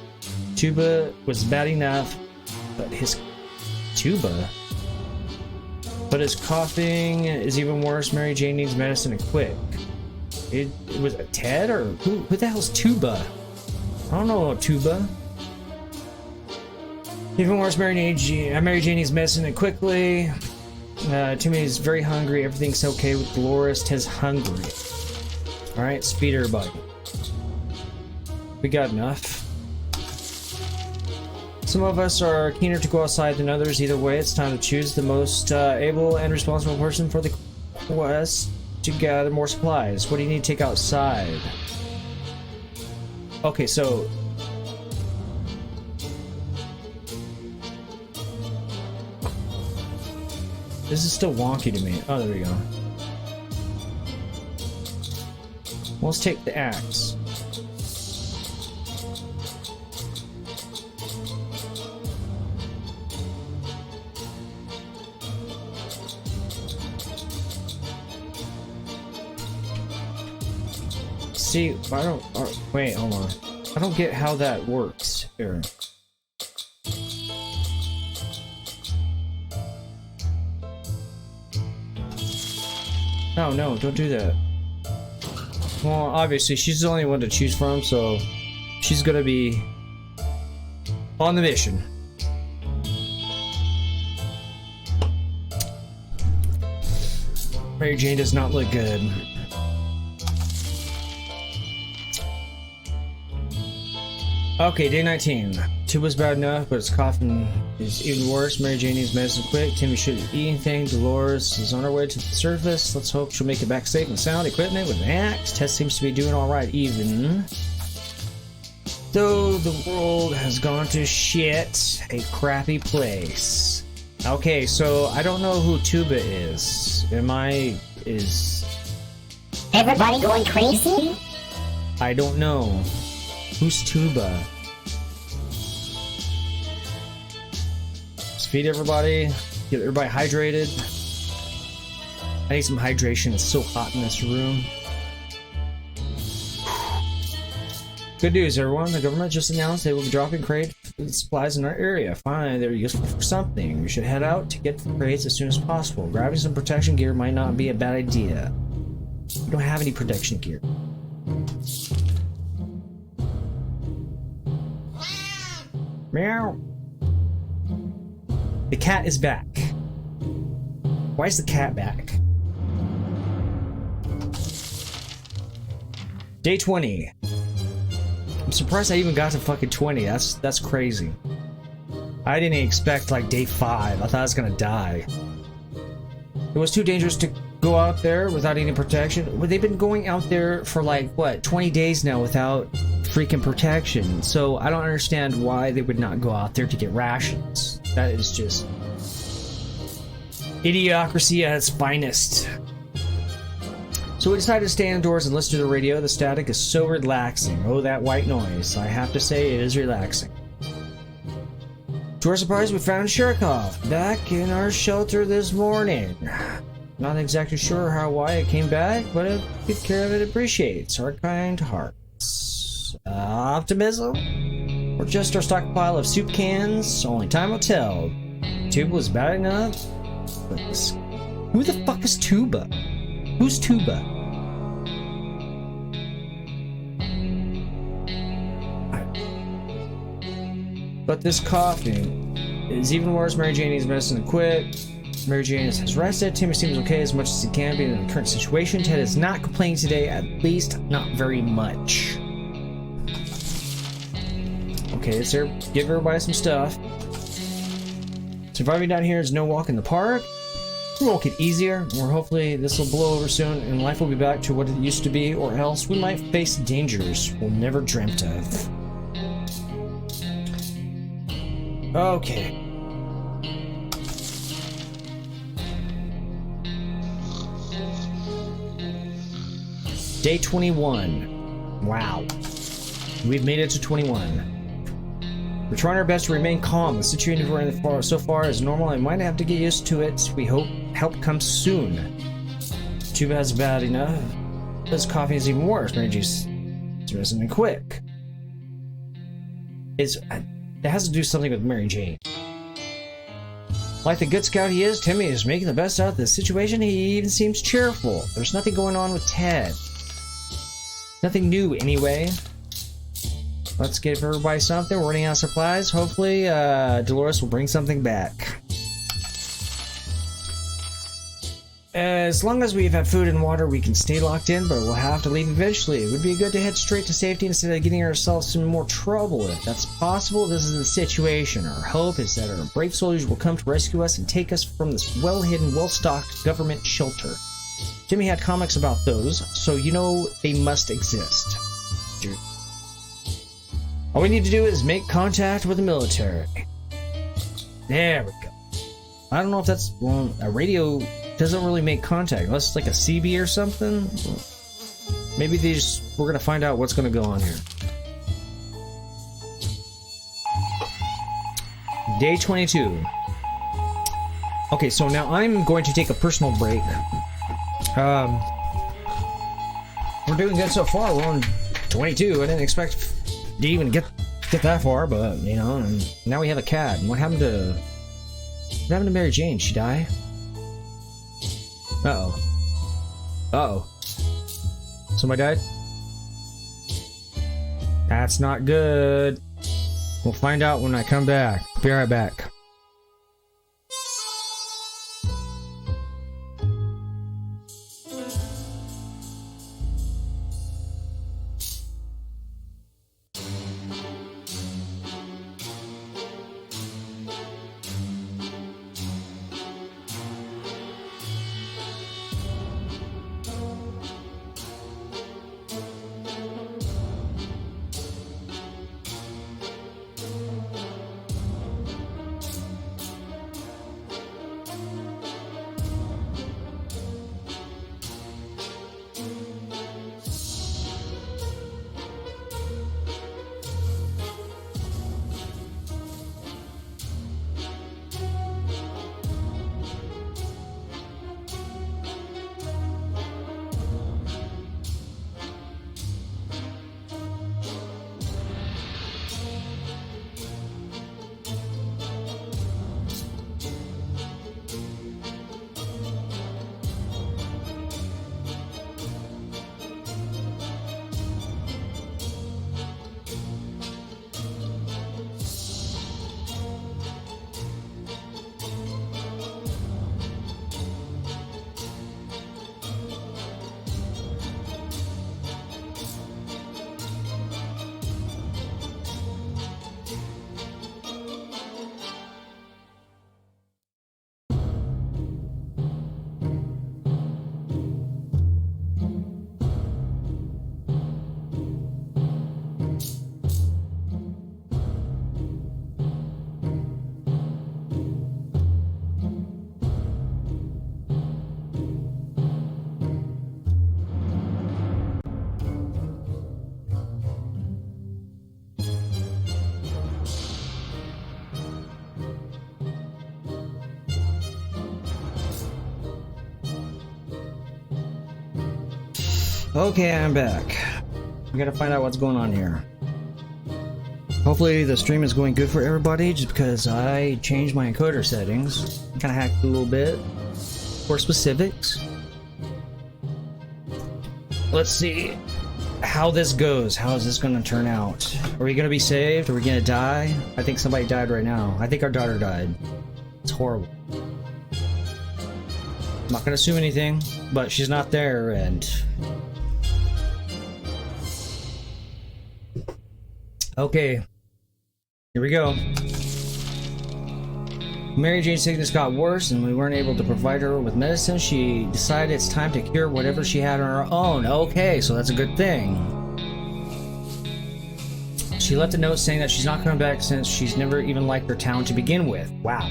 Tuba was bad enough, but his coughing is even worse. Mary Jane needs medicine and quick. It was a Ted, or who the hell's Tuba? I don't know Tuba. Even worse, Mary Jane needs medicine and quickly. Timmy is very hungry. Everything's okay with Dolores. Ted's hungry. Alright, speed everybody. We got enough. Some of us are keener to go outside than others. Either way, it's time to choose the most able and responsible person for the quest to gather more supplies. What do you need to take outside? Okay, so this is still wonky to me. Oh, there we go. Well, let's take the axe. See, I don't. Wait, hold on. I don't get how that works here. No, don't do that. Well, obviously, she's the only one to choose from, so she's gonna be on the mission. Mary Jane does not look good. Okay, day 19. Tuba's bad enough, but his coughing is even worse. Mary Jane needs medicine quick. Timmy shouldn't eat anything. Dolores is on her way to the surface. Let's hope she'll make it back safe and sound. Equipment with an axe. Tess seems to be doing alright, even though the world has gone to shit. A crappy place. Okay, so I don't know who Tuba is. Everybody going crazy? I don't know. Who's Tuba? Let's feed everybody. Get everybody hydrated. I need some hydration. It's so hot in this room. Good news, everyone. The government just announced they will be dropping crate food supplies in our area. Finally, they're useful for something. We should head out to get the crates as soon as possible. Grabbing some protection gear might not be a bad idea. We don't have any protection gear. Meow. The cat is back. Why is the cat back? Day 20. I'm surprised I even got to fucking 20. That's crazy. I didn't expect like day 5. I thought I was gonna die. It was too dangerous to go out there without any protection. Well, they've been going out there for like, what, 20 days now without freaking protection. So I don't understand why they would not go out there to get rations. That is just idiocracy at its finest. So we decided to stay indoors and listen to the radio. The static is so relaxing. Oh, that white noise. I have to say, it is relaxing. To our surprise, we found Shurikov back in our shelter this morning. Not exactly sure why it came back, but a good care of it appreciates our kind hearts. Optimism? Or just our stockpile of soup cans? Only time will tell. Tuba was bad enough, but this... Who the fuck is Tuba? Who's Tuba? But this coughing is even worse. Mary Jane needs medicine to quit. Mary Jane has rested. Timmy seems okay as much as he can be in the current situation. Ted is not complaining today, at least not very much. Okay, let's give everybody some stuff. Surviving down here is no walk in the park. It won't get easier, or hopefully this will blow over soon and life will be back to what it used to be, or else we might face dangers we'll never dreamt of. Okay. Day 21. Wow. We've made it to 21. We're trying our best to remain calm. The situation we're in so far is normal. I might have to get used to it. We hope help comes soon. Too bad's bad enough. This coffee is even worse. Mary Juice isn't quick. It has to do something with Mary Jane. Like the good scout he is, Timmy is making the best out of the situation. He even seems cheerful. There's nothing going on with Ted. Nothing new, anyway. Let's give everybody something. We're running out of supplies. Hopefully, Dolores will bring something back. As long as we've had food and water, we can stay locked in, but we'll have to leave eventually. It would be good to head straight to safety instead of getting ourselves in more trouble. If that's possible, this is the situation. Our hope is that our brave soldiers will come to rescue us and take us from this well-hidden, well-stocked government shelter. Jimmy had comics about those, so you know they must exist. All we need to do is make contact with the military. There we go. I don't know if that's... well, a radio doesn't really make contact, unless it's like a CB or something. Maybe we're gonna find out what's gonna go on here. Day 22. Okay, so now I'm going to take a personal break. We're doing good so far. We're on 22. I didn't expect to even get that far, but you know. And now we have a cat. And what happened to Mary Jane? She die? Uh-oh. Uh-oh. Somebody died? That's not good. We'll find out when I come back. Be right back. Okay, I'm back. We gotta find out what's going on here. Hopefully the stream is going good for everybody, just because I changed my encoder settings. Kind of hacked a little bit for specifics. Let's see how this goes. How is this going to turn out? Are we going to be saved? Are we going to die? I think somebody died right now. I think our daughter died. It's horrible. I'm not going to assume anything, but she's not there, and... Okay. Here we go. Mary Jane's sickness got worse, and we weren't able to provide her with medicine. She decided it's time to cure whatever she had on her own. Okay, so that's a good thing. She left a note saying that she's not coming back since she's never even liked her town to begin with. Wow.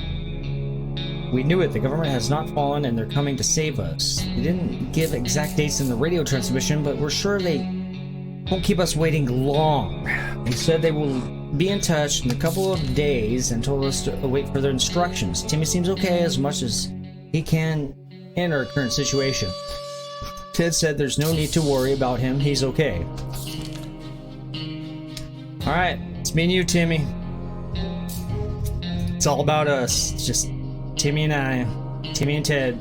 We knew it. The government has not fallen, and they're coming to save us. They didn't give exact dates in the radio transmission, but we're sure they won't keep us waiting long. They said they will be in touch in a couple of days and told us to await further instructions. Timmy seems okay as much as he can in our current situation. Ted said there's no need to worry about him. He's okay. Alright, it's me and you, Timmy. It's all about us. It's just Timmy and I. Timmy and Ted.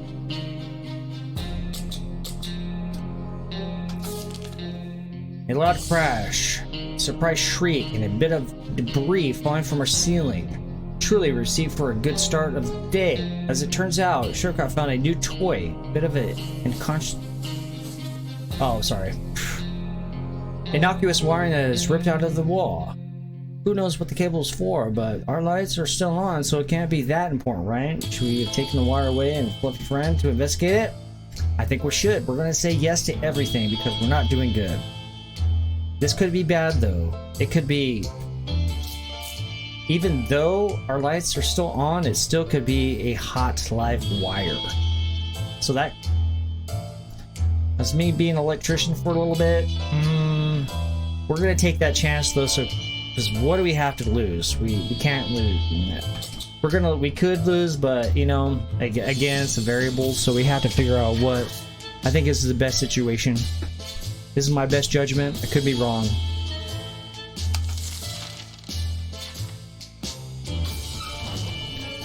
A loud crash, surprise shriek, and a bit of debris falling from our ceiling. Truly a receipt for a good start of the day. As it turns out, Sherlock found a new toy. A bit of it innocuous wiring that is ripped out of the wall. Who knows what the cable is for, but our lights are still on, so it can't be that important, right? Should we have taken the wire away and flipped a friend to investigate it? I think we should. We're going to say yes to everything because we're not doing good. This could be bad, though. It could be... Even though our lights are still on, it still could be a hot live wire. So that's me being an electrician for a little bit. We're gonna take that chance, though, so... Because what do we have to lose? We can't lose. We could lose, but, you know, again, it's a variable, so we have to figure out what I think is the best situation. This is my best judgment. I could be wrong.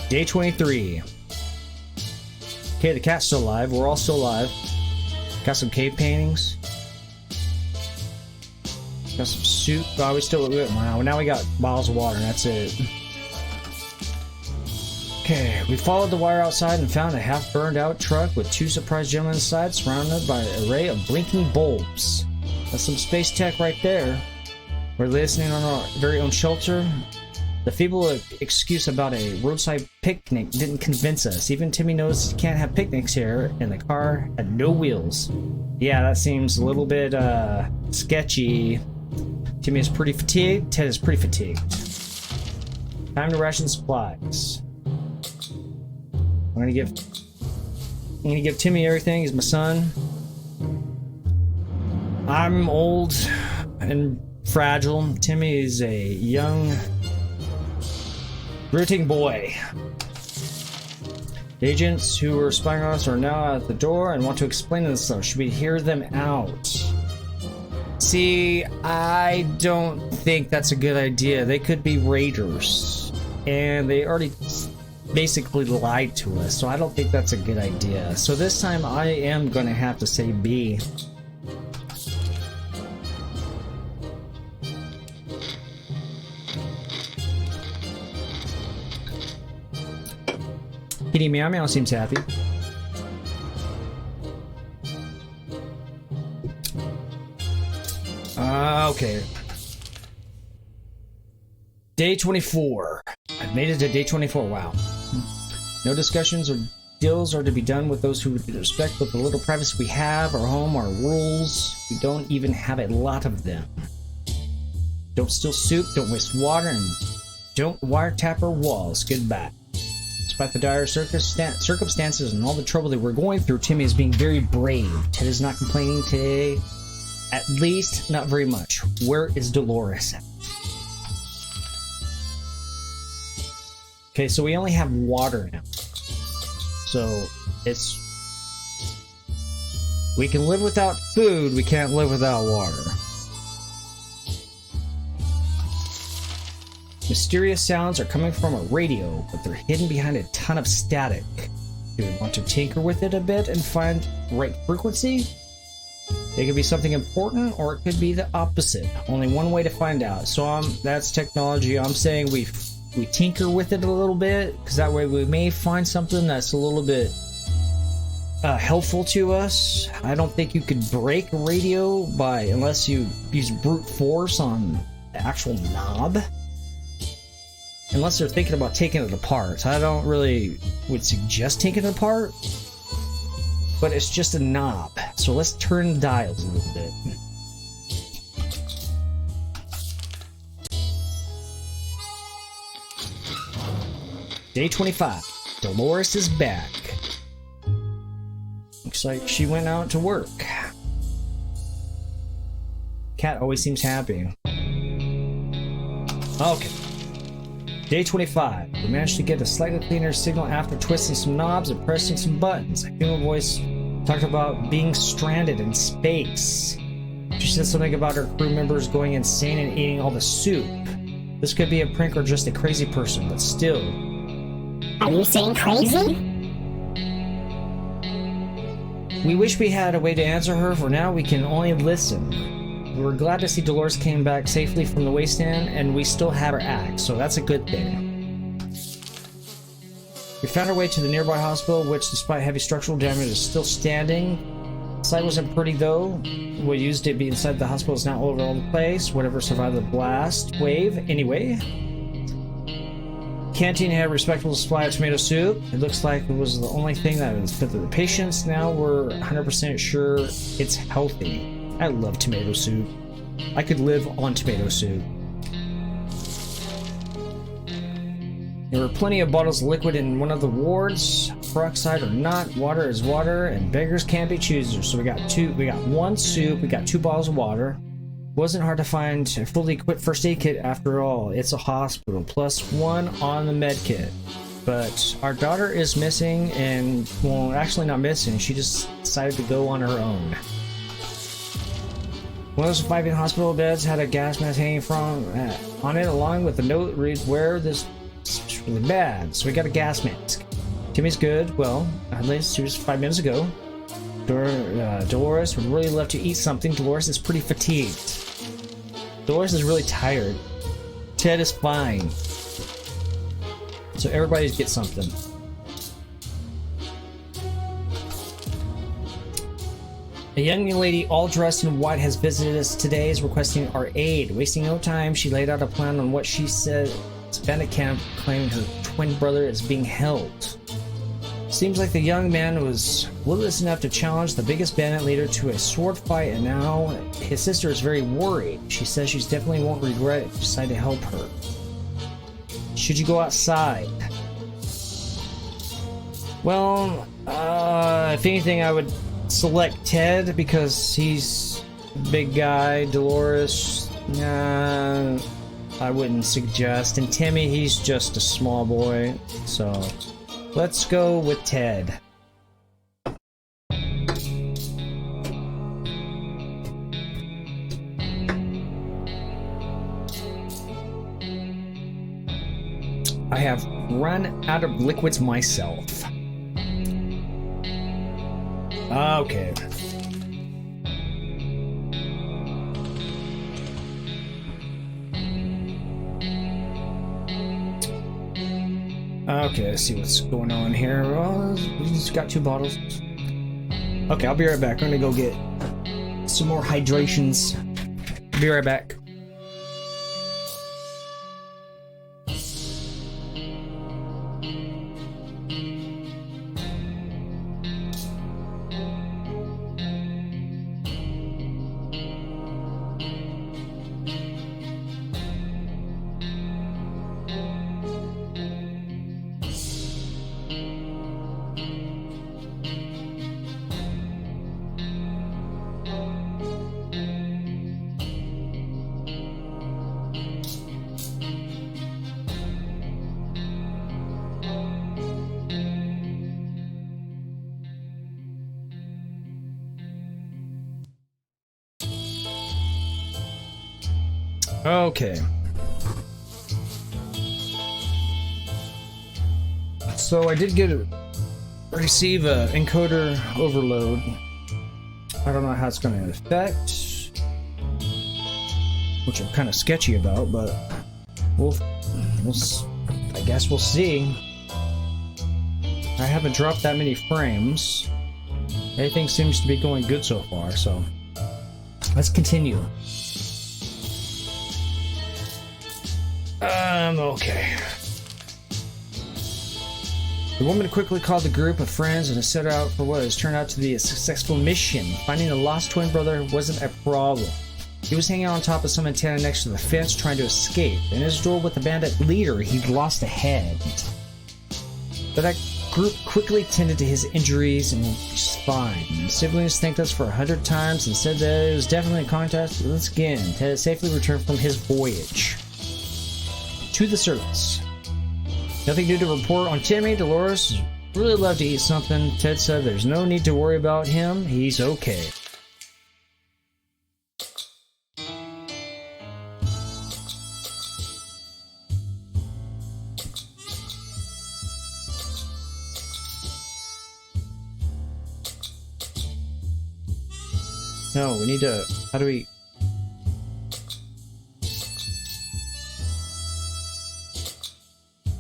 Day 23. Okay, the cat's still alive. We're all still alive. Got some cave paintings. Got some soup. Oh, we still... Wow, now we got bottles of water, and that's it. Okay, we followed the wire outside and found a half-burned-out truck with two surprised gentlemen inside, surrounded by an array of blinking bulbs. That's some space tech right there. We're listening on our very own shelter. The feeble excuse about a roadside picnic didn't convince us. Even Timmy knows you can't have picnics here, and the car had no wheels. Yeah, that seems a little bit, sketchy. Timmy is pretty fatigued. Ted is pretty fatigued. Time to ration supplies. I'm gonna give Timmy everything. He's my son. I'm old and fragile. Timmy is a young, rooting boy. The agents who were spying on us are now at the door and want to explain themselves. Should we hear them out? See, I don't think that's a good idea. They could be raiders, and they already basically lied to us, so I don't think that's a good idea. So this time I am going to have to say B. Kitty Meow Meow seems happy. Okay. Day 24. I've made it to day 24. Wow. No discussions or deals are to be done with those who would respect but the little privacy we have, our home, our rules. We don't even have a lot of them. Don't steal soup, don't waste water, and don't wiretap our walls. Goodbye. Despite the dire circumstances and all the trouble that we're going through, Timmy is being very brave. Ted is not complaining today. At least, not very much. Where is Dolores at? Okay, so we only have water now. So, it's... We can live without food, we can't live without water. Mysterious sounds are coming from a radio, but they're hidden behind a ton of static. Do we want to tinker with it a bit and find the right frequency? It could be something important, or it could be the opposite. Only one way to find out. So that's technology. I'm saying we tinker with it a little bit, because that way we may find something that's a little bit helpful to us. I don't think you could break a radio unless you use brute force on the actual knob. Unless they're thinking about taking it apart. I don't really would suggest taking it apart. But it's just a knob. So let's turn the dials a little bit. Day 25. Dolores is back. Looks like she went out to work. Cat always seems happy. Okay. Day 25. We managed to get a slightly cleaner signal after twisting some knobs and pressing some buttons. A female voice talked about being stranded in space. She said something about her crew members going insane and eating all the soup. This could be a prank or just a crazy person, but still. Are you saying crazy? We wish we had a way to answer her. For now, we can only listen. We were glad to see Dolores came back safely from the wasteland, and we still have her axe, so that's a good thing. We found our way to the nearby hospital, which, despite heavy structural damage, is still standing. The site wasn't pretty, though. What used to be inside the hospital is now all over the place. Whatever survived the blast wave, anyway. Canteen had a respectable supply of tomato soup. It looks like it was the only thing that was fit for the patients. Now we're 100% sure it's healthy. I love tomato soup. I could live on tomato soup. There were plenty of bottles of liquid in one of the wards. Peroxide or not, water is water, and beggars can't be choosers. So we got one soup, we got 2 bottles of water. Wasn't hard to find a fully equipped first aid kit after all. It's a hospital, plus 1 on the med kit. But our daughter is missing, and, well, actually not missing. She just decided to go on her own. One of those surviving hospital beds had a gas mask hanging from on it, along with a note that reads, "Where this is really bad." So we got a gas mask. Timmy's good. Well, at least she was 5 minutes ago. Dolores would really love to eat something. Dolores is pretty fatigued. Dolores is really tired. Ted is fine. So everybody get something. A young lady all dressed in white has visited us today, is requesting our aid. Wasting no time, she laid out a plan on what she said is a bandit camp, claiming her twin brother is being held. Seems like the young man was willing enough to challenge the biggest bandit leader to a sword fight, and now his sister is very worried. She says she definitely won't regret it if you decide to help her. Should you go outside? Well, if anything, I would select Ted because he's a big guy. Dolores, I wouldn't suggest. And Timmy, he's just a small boy. So let's go with Ted. I have run out of liquids myself. Okay. Okay, let's see what's going on here. Well, we just got 2 bottles. Okay, I'll be right back. I'm gonna go get some more hydrations. Be right back. Okay. So I did receive a encoder overload. I don't know how it's going to affect, which I'm kind of sketchy about, but I guess we'll see. I haven't dropped that many frames. Everything seems to be going good so far, so let's continue. Okay. The woman quickly called the group of friends and set out for what has turned out to be a successful mission. Finding the lost twin brother wasn't a problem. He was hanging on top of some antenna next to the fence trying to escape. In his duel with the bandit leader, he'd lost a head. But that group quickly tended to his injuries and was fine. His siblings thanked us for 100 times and said that it was definitely a contest. Let's again. Ted safely returned from his voyage to the surface. Nothing new to report on Timmy. Dolores really loved to eat something. Ted said there's no need to worry about him. He's okay. No, we need to... How do we...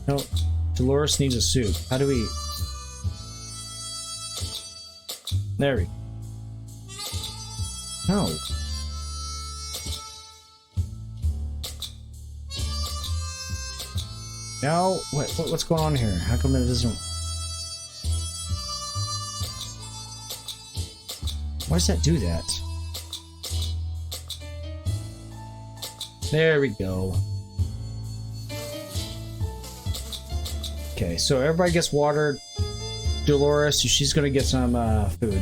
No, Dolores needs a soup. How do we... There we... No. Now, what's going on here? How come it doesn't... Why does that do that? There we go. Okay, so everybody gets water. Dolores, she's gonna get some food.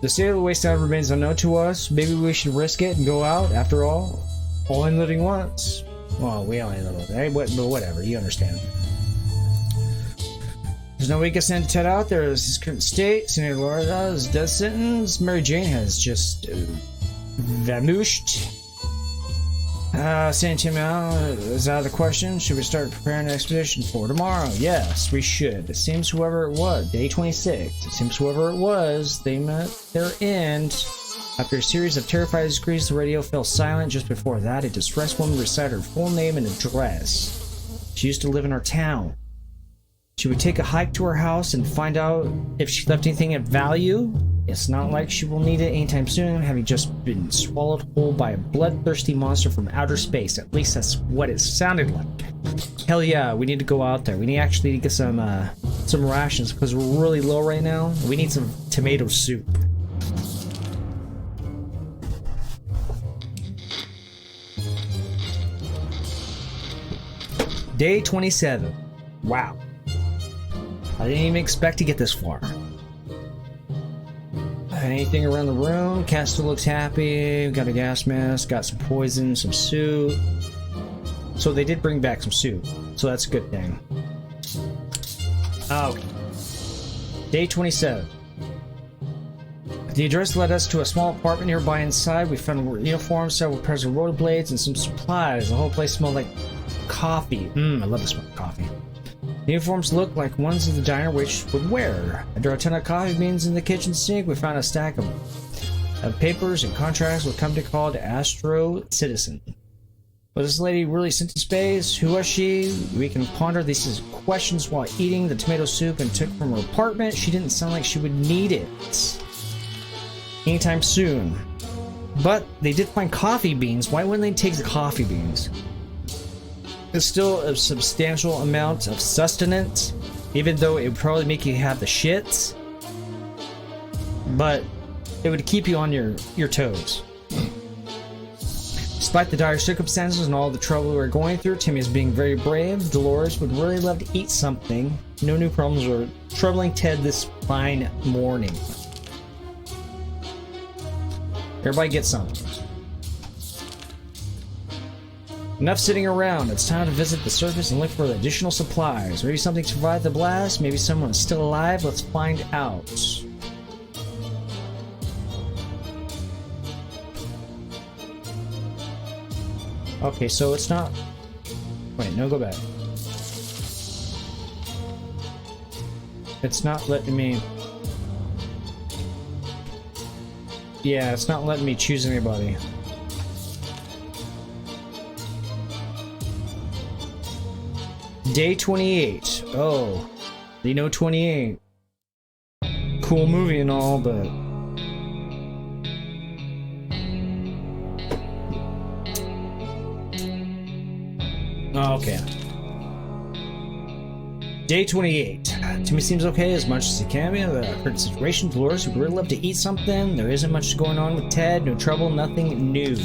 The state of the wasteland remains unknown to us. Maybe we should risk it and go out. After all, only living once. Well, we only live once, but whatever. You understand. There's no way we can send Ted out there. This is current state. Senator Laura is death sentence. Mary Jane has just vamooshed. Sending Tim out is out of the question. Should we start preparing an expedition for tomorrow? Yes, we should. It seems whoever it was, day 26, it seems whoever it was, they met their end. After a series of terrified screams, the radio fell silent. Just before that, a distressed woman recited her full name and address. She used to live in our town. She would take a hike to her house and find out if she left anything of value. It's not like she will need it anytime soon, having just been swallowed whole by a bloodthirsty monster from outer space. At least that's what it sounded like. Hell yeah, we need to go out there. We need actually to get some rations because we're really low right now. We need some tomato soup. Day 27. Wow. I didn't even expect to get this far. Anything around the room? Cat still looks happy. Got a gas mask. Got some poison. Some soup. So they did bring back some soup. So that's a good thing. Okay. Day 27. The address led us to a small apartment nearby. Inside, we found uniforms, several pairs of rollerblades, and some supplies. The whole place smelled like coffee. I love the smell of coffee. The uniforms looked like ones of the diner which would wear. After a ton of coffee beans in the kitchen sink, we found a stack of papers and contracts with a company called Astro Citizen. Was this lady really sent to space? Who was she? We can ponder these questions while eating the tomato soup and took from her apartment. She didn't sound like she would need it anytime soon. But they did find coffee beans. Why wouldn't they take the coffee beans? It's still a substantial amount of sustenance, even though it would probably make you have the shits. But it would keep you on your toes. Despite the dire circumstances and all the trouble we were going through, Timmy is being very brave. Dolores would really love to eat something. No new problems were troubling Ted this fine morning. Everybody get something. Enough sitting around. It's time to visit the surface and look for additional supplies. Maybe something survived the blast. Maybe someone is still alive. Let's find out. Okay, so it's not... Wait, no, go back. It's not letting me... Yeah, it's not letting me choose anybody. Day 28. Oh, you know 28. Cool movie and all, but... Oh, okay. Day 28. To me seems okay as much as it can be. The current situation, Dolores would really love to eat something. There isn't much going on with Ted. No trouble, nothing new.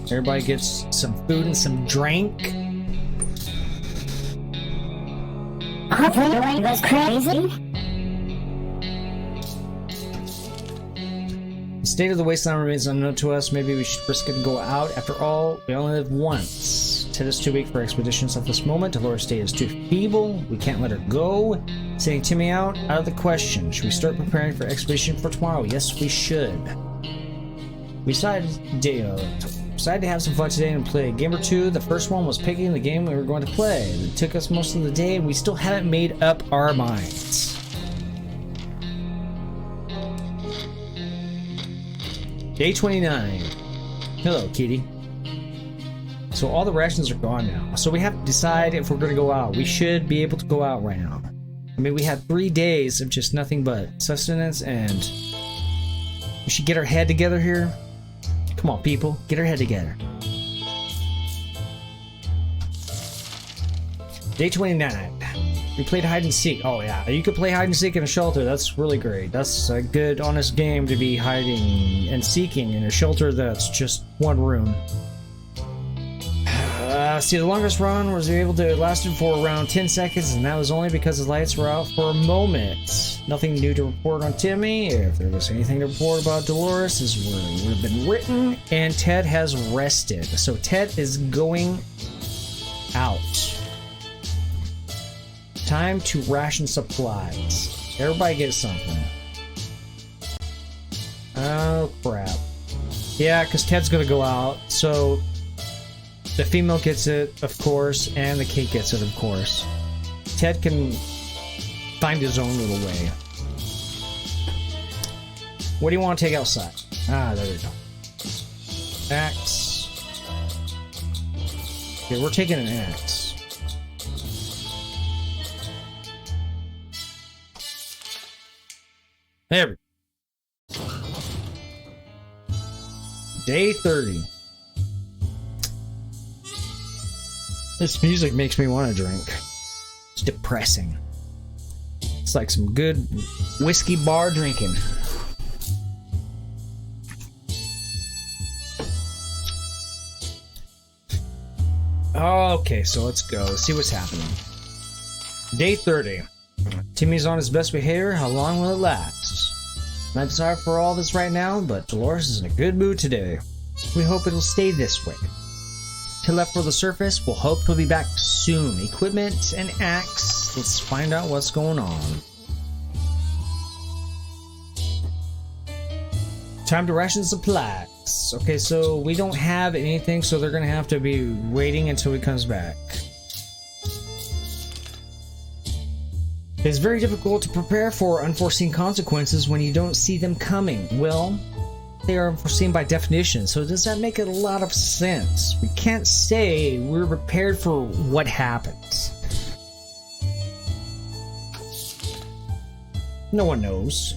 Everybody gets some food and some drink. Hopefully, was crazy. The state of the wasteland remains unknown to us. Maybe we should risk it and go out. After all, we only live once. Ted is too weak for expeditions at this moment. Dolores' state is too feeble. We can't let her go. Sending Timmy out of the question. Should we start preparing for expedition for tomorrow? Yes, we should. We decided to have some fun today and play a game or two. The first one was picking the game we were going to play. It took us most of the day and we still haven't made up our minds. Day 29. Hello, kitty. So all the rations are gone now. So we have to decide if we're going to go out. We should be able to go out right now. I mean, we had 3 days of just nothing but sustenance, and we should get our head together here. Come on, people. Get our head together. Day 29. We played hide and seek. Oh, yeah. You could play hide and seek in a shelter. That's really great. That's a good, honest game to be hiding and seeking in a shelter that's just one room. See, the longest run was lasted for around 10 seconds, and that was only because the lights were out for a moment. Nothing new to report on Timmy. If there was anything to report about Dolores, this would have been written, and Ted has rested. So Ted is going out. Time to ration supplies. Everybody get something. Oh, crap. Yeah, because Ted's going to go out, so... The female gets it, of course, and the kid gets it, of course. Ted can find his own little way. What do you want to take outside? Ah, there we go. Axe. Okay, we're taking an axe. There we go. Day 30. This music makes me want to drink. It's depressing. It's like some good whiskey bar drinking. Okay, so let's go. Let's see what's happening. Day 30. Timmy's on his best behavior. How long will it last? I'm sorry for all this right now, but Dolores is in a good mood today. We hope it'll stay this way. Till left for the surface, we'll hope he'll be back soon. Equipment and axe. Let's find out what's going on. Time to ration supplies. Okay, so we don't have anything, so they're gonna have to be waiting until he comes back. It's very difficult to prepare for unforeseen consequences when you don't see them coming. Well, they are unforeseen by definition, so does that make a lot of sense? We can't say we're prepared for what happens. No one knows.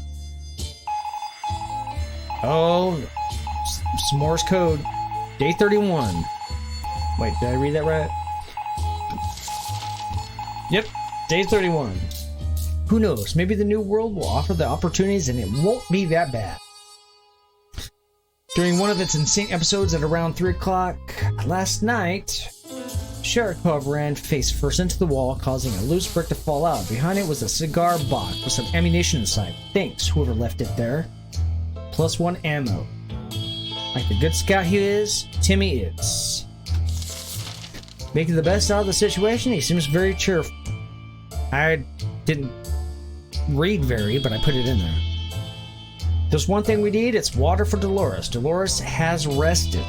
Oh, some Morse code. Day 31. Wait, did I read that right? Yep, day 31. Who knows? Maybe the new world will offer the opportunities and it won't be that bad. During one of its insane episodes at around 3 o'clock last night, Sharikov ran face first into the wall, causing a loose brick to fall out. Behind it was a cigar box with some ammunition inside. Thanks, whoever left it there. +1 ammo. Like the good scout he is, Timmy is. Making the best out of the situation, he seems very cheerful. I didn't read very, but I put it in there. There's one thing we need, it's water for Dolores. Dolores has rested.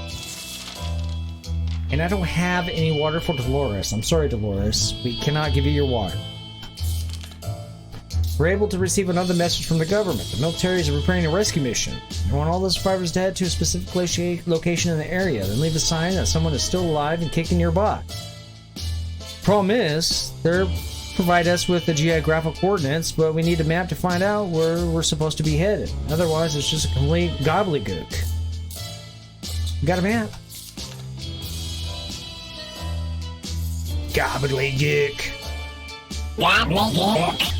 And I don't have any water for Dolores. I'm sorry, Dolores. We cannot give you your water. We're able to receive another message from the government. The military is preparing a rescue mission. They want all the survivors to head to a specific location in the area, then leave a sign that someone is still alive and kicking nearby. Problem is, they're provide us with the geographical coordinates, but we need a map to find out where we're supposed to be headed. Otherwise, it's just a complete gobbledygook. Got a map? Gobbledygook. Gobbledygook.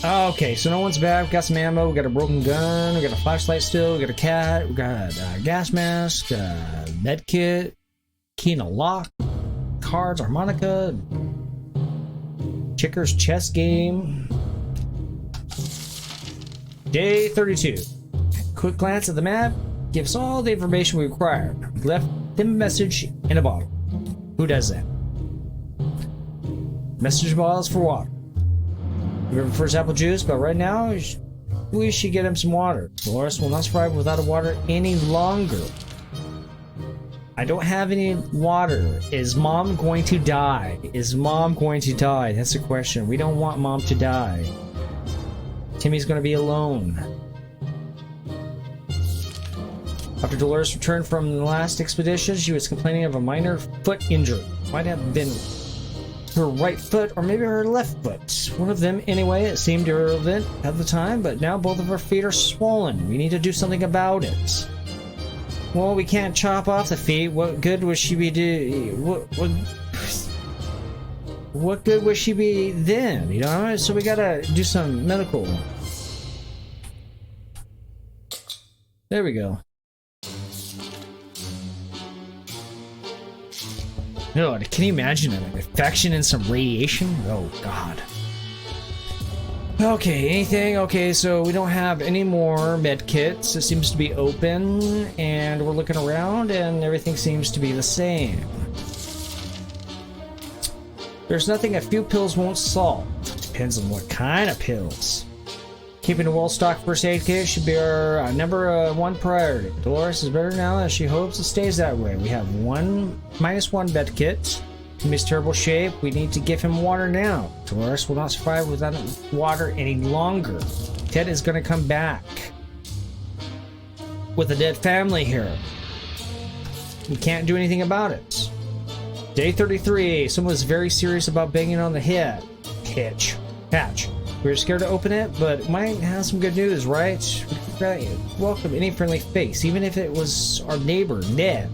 Okay, so no one's back. We got some ammo. We got a broken gun. We got a flashlight still. We got a cat. We got a gas mask, med kit, key in a lock, cards, harmonica, checkers, chess game. Day 32. Quick glance at the map gives all the information we require. We left them a message in a bottle. Who does that? Message bottles for water. We have first apple juice, but right now we should get him some water. Dolores will not survive without water any longer. I don't have any water. Is Mom going to die? Is Mom going to die? That's the question. We don't want Mom to die. Timmy's going to be alone. After Dolores returned from the last expedition, she was complaining of a minor foot injury. Might have been her right foot or maybe her left foot. One of them anyway. It seemed irrelevant at the time, but now both of her feet are swollen. We need to do something about it. Well, we can't chop off the feet. What good would she be what good would she be then, you know? So we gotta do some medical. There we go. No, can you imagine an infection and some radiation? Oh, God. Okay, anything? Okay, so we don't have any more med kits. It seems to be open, and we're looking around, and everything seems to be the same. There's nothing a few pills won't solve. Depends on what kind of pills. Keeping a well-stocked first aid kit should be our number one priority. Dolores is better now, and she hopes it stays that way. We have -1 bed kit. Timmy's terrible shape. We need to give him water now. Dolores will not survive without water any longer. Ted is going to come back with a dead family here. We can't do anything about it. Day 33. Someone was very serious about banging on the hatch. We were scared to open it, but it might have some good news, right? We welcome any friendly face, even if it was our neighbor, Ned.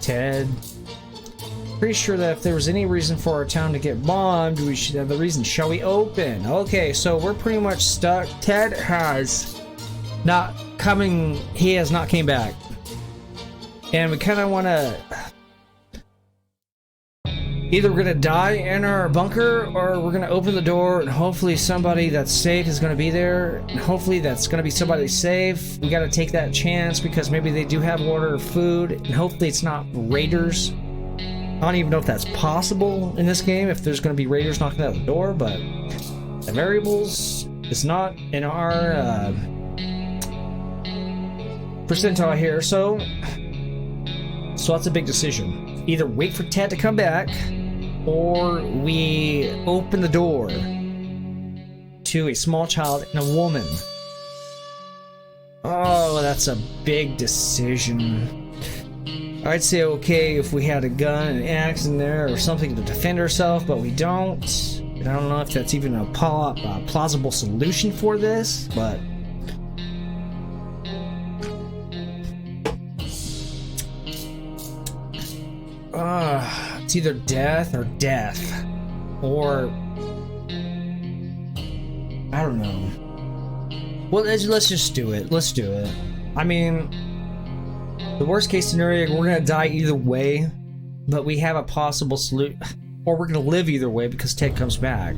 Ted. Pretty sure that if there was any reason for our town to get bombed, we should have the reason. Shall we open? Okay, so we're pretty much stuck. Ted has not coming. He has not came back. And we kind of want to... Either we're gonna die in our bunker, or we're gonna open the door and hopefully somebody that's safe is gonna be there. And hopefully that's gonna be somebody safe. We gotta take that chance because maybe they do have water or food, and hopefully it's not raiders. I don't even know if that's possible in this game, if there's gonna be raiders knocking at the door, but the variables is not in our percentile here, so that's a big decision. Either wait for Ted to come back, or we open the door to a small child and a woman. Oh, that's a big decision. I'd say okay if we had a gun and an axe in there or something to defend ourselves, but we don't. And I don't know if that's even a plausible solution for this, but... it's either death, or I don't know. Well, let's just do it. Let's do it. I mean, the worst case scenario, we're gonna die either way, but we have a possible solution, or we're gonna live either way because Ted comes back.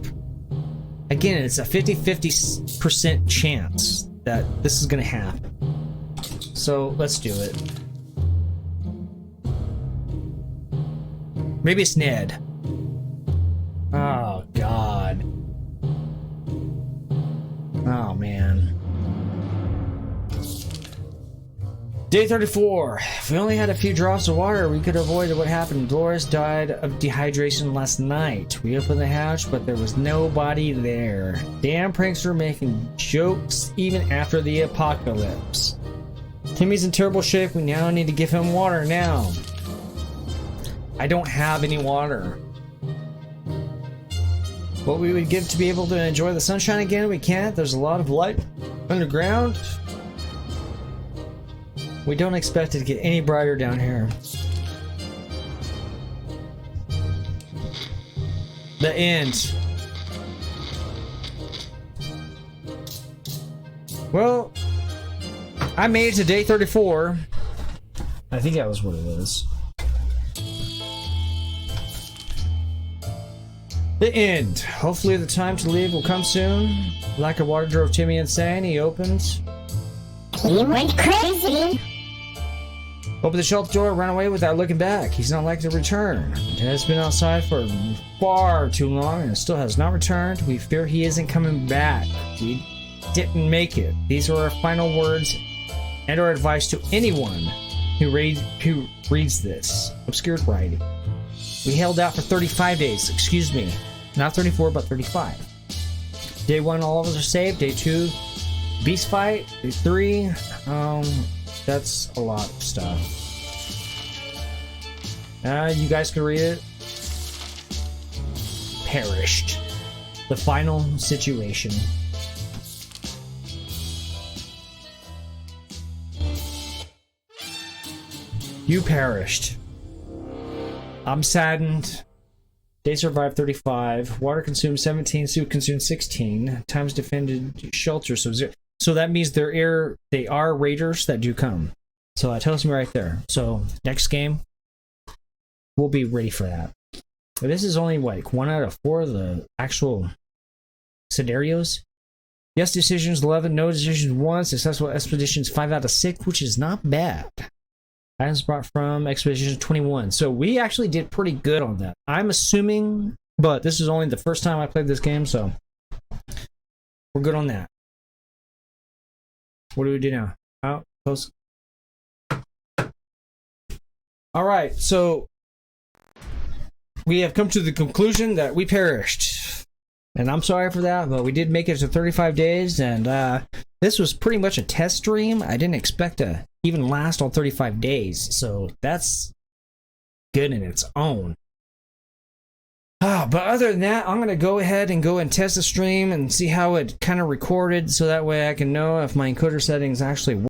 Again, it's a 50-50% chance that this is gonna happen. So let's do it. Maybe it's Ned. Oh, God. Oh, man. Day 34. If we only had a few drops of water, we could avoid what happened. Dolores died of dehydration last night. We opened the hatch, but there was nobody there. Damn prankster making jokes even after the apocalypse. Timmy's in terrible shape. We now need to give him water now. I don't have any water. What we would give to be able to enjoy the sunshine again, we can't. There's a lot of light underground. We don't expect it to get any brighter down here. The end. Well, I made it to day 34. I think that was what it is. The end. Hopefully the time to leave will come soon. Lack of water drove Timmy insane. He opened. He went crazy. Opened the shelter door, ran away without looking back. He's not likely to return. It has been outside for far too long and still has not returned. We fear he isn't coming back. We didn't make it. These are our final words and our advice to anyone who reads this obscured writing. We held out for 35 days. Excuse me. Not 34, but 35. Day 1, all of us are saved. Day 2, beast fight. Day 3, that's a lot of stuff. You guys can read it. Perished. The final situation. You perished. I'm saddened. They survived 35. Water consumed 17. Suit consumed 16. Times defended shelter. So that means they are raiders that do come. So that tells me right there. So next game, we'll be ready for that. But this is only like 1 out of 4 of the actual scenarios. Yes decisions 11. No decisions 1. Successful expeditions 5 out of 6, which is not bad. Items brought from Expedition 21. So we actually did pretty good on that. I'm assuming, but this is only the first time I played this game, so we're good on that. What do we do now? Out, close. Alright, so we have come to the conclusion that we perished. And I'm sorry for that, but we did make it to 35 days, and this was pretty much a test stream. I didn't expect to even last all 35 days, so that's good in its own. But other than that, I'm going to go ahead and test the stream and see how it kind of recorded, so that way I can know if my encoder settings actually work.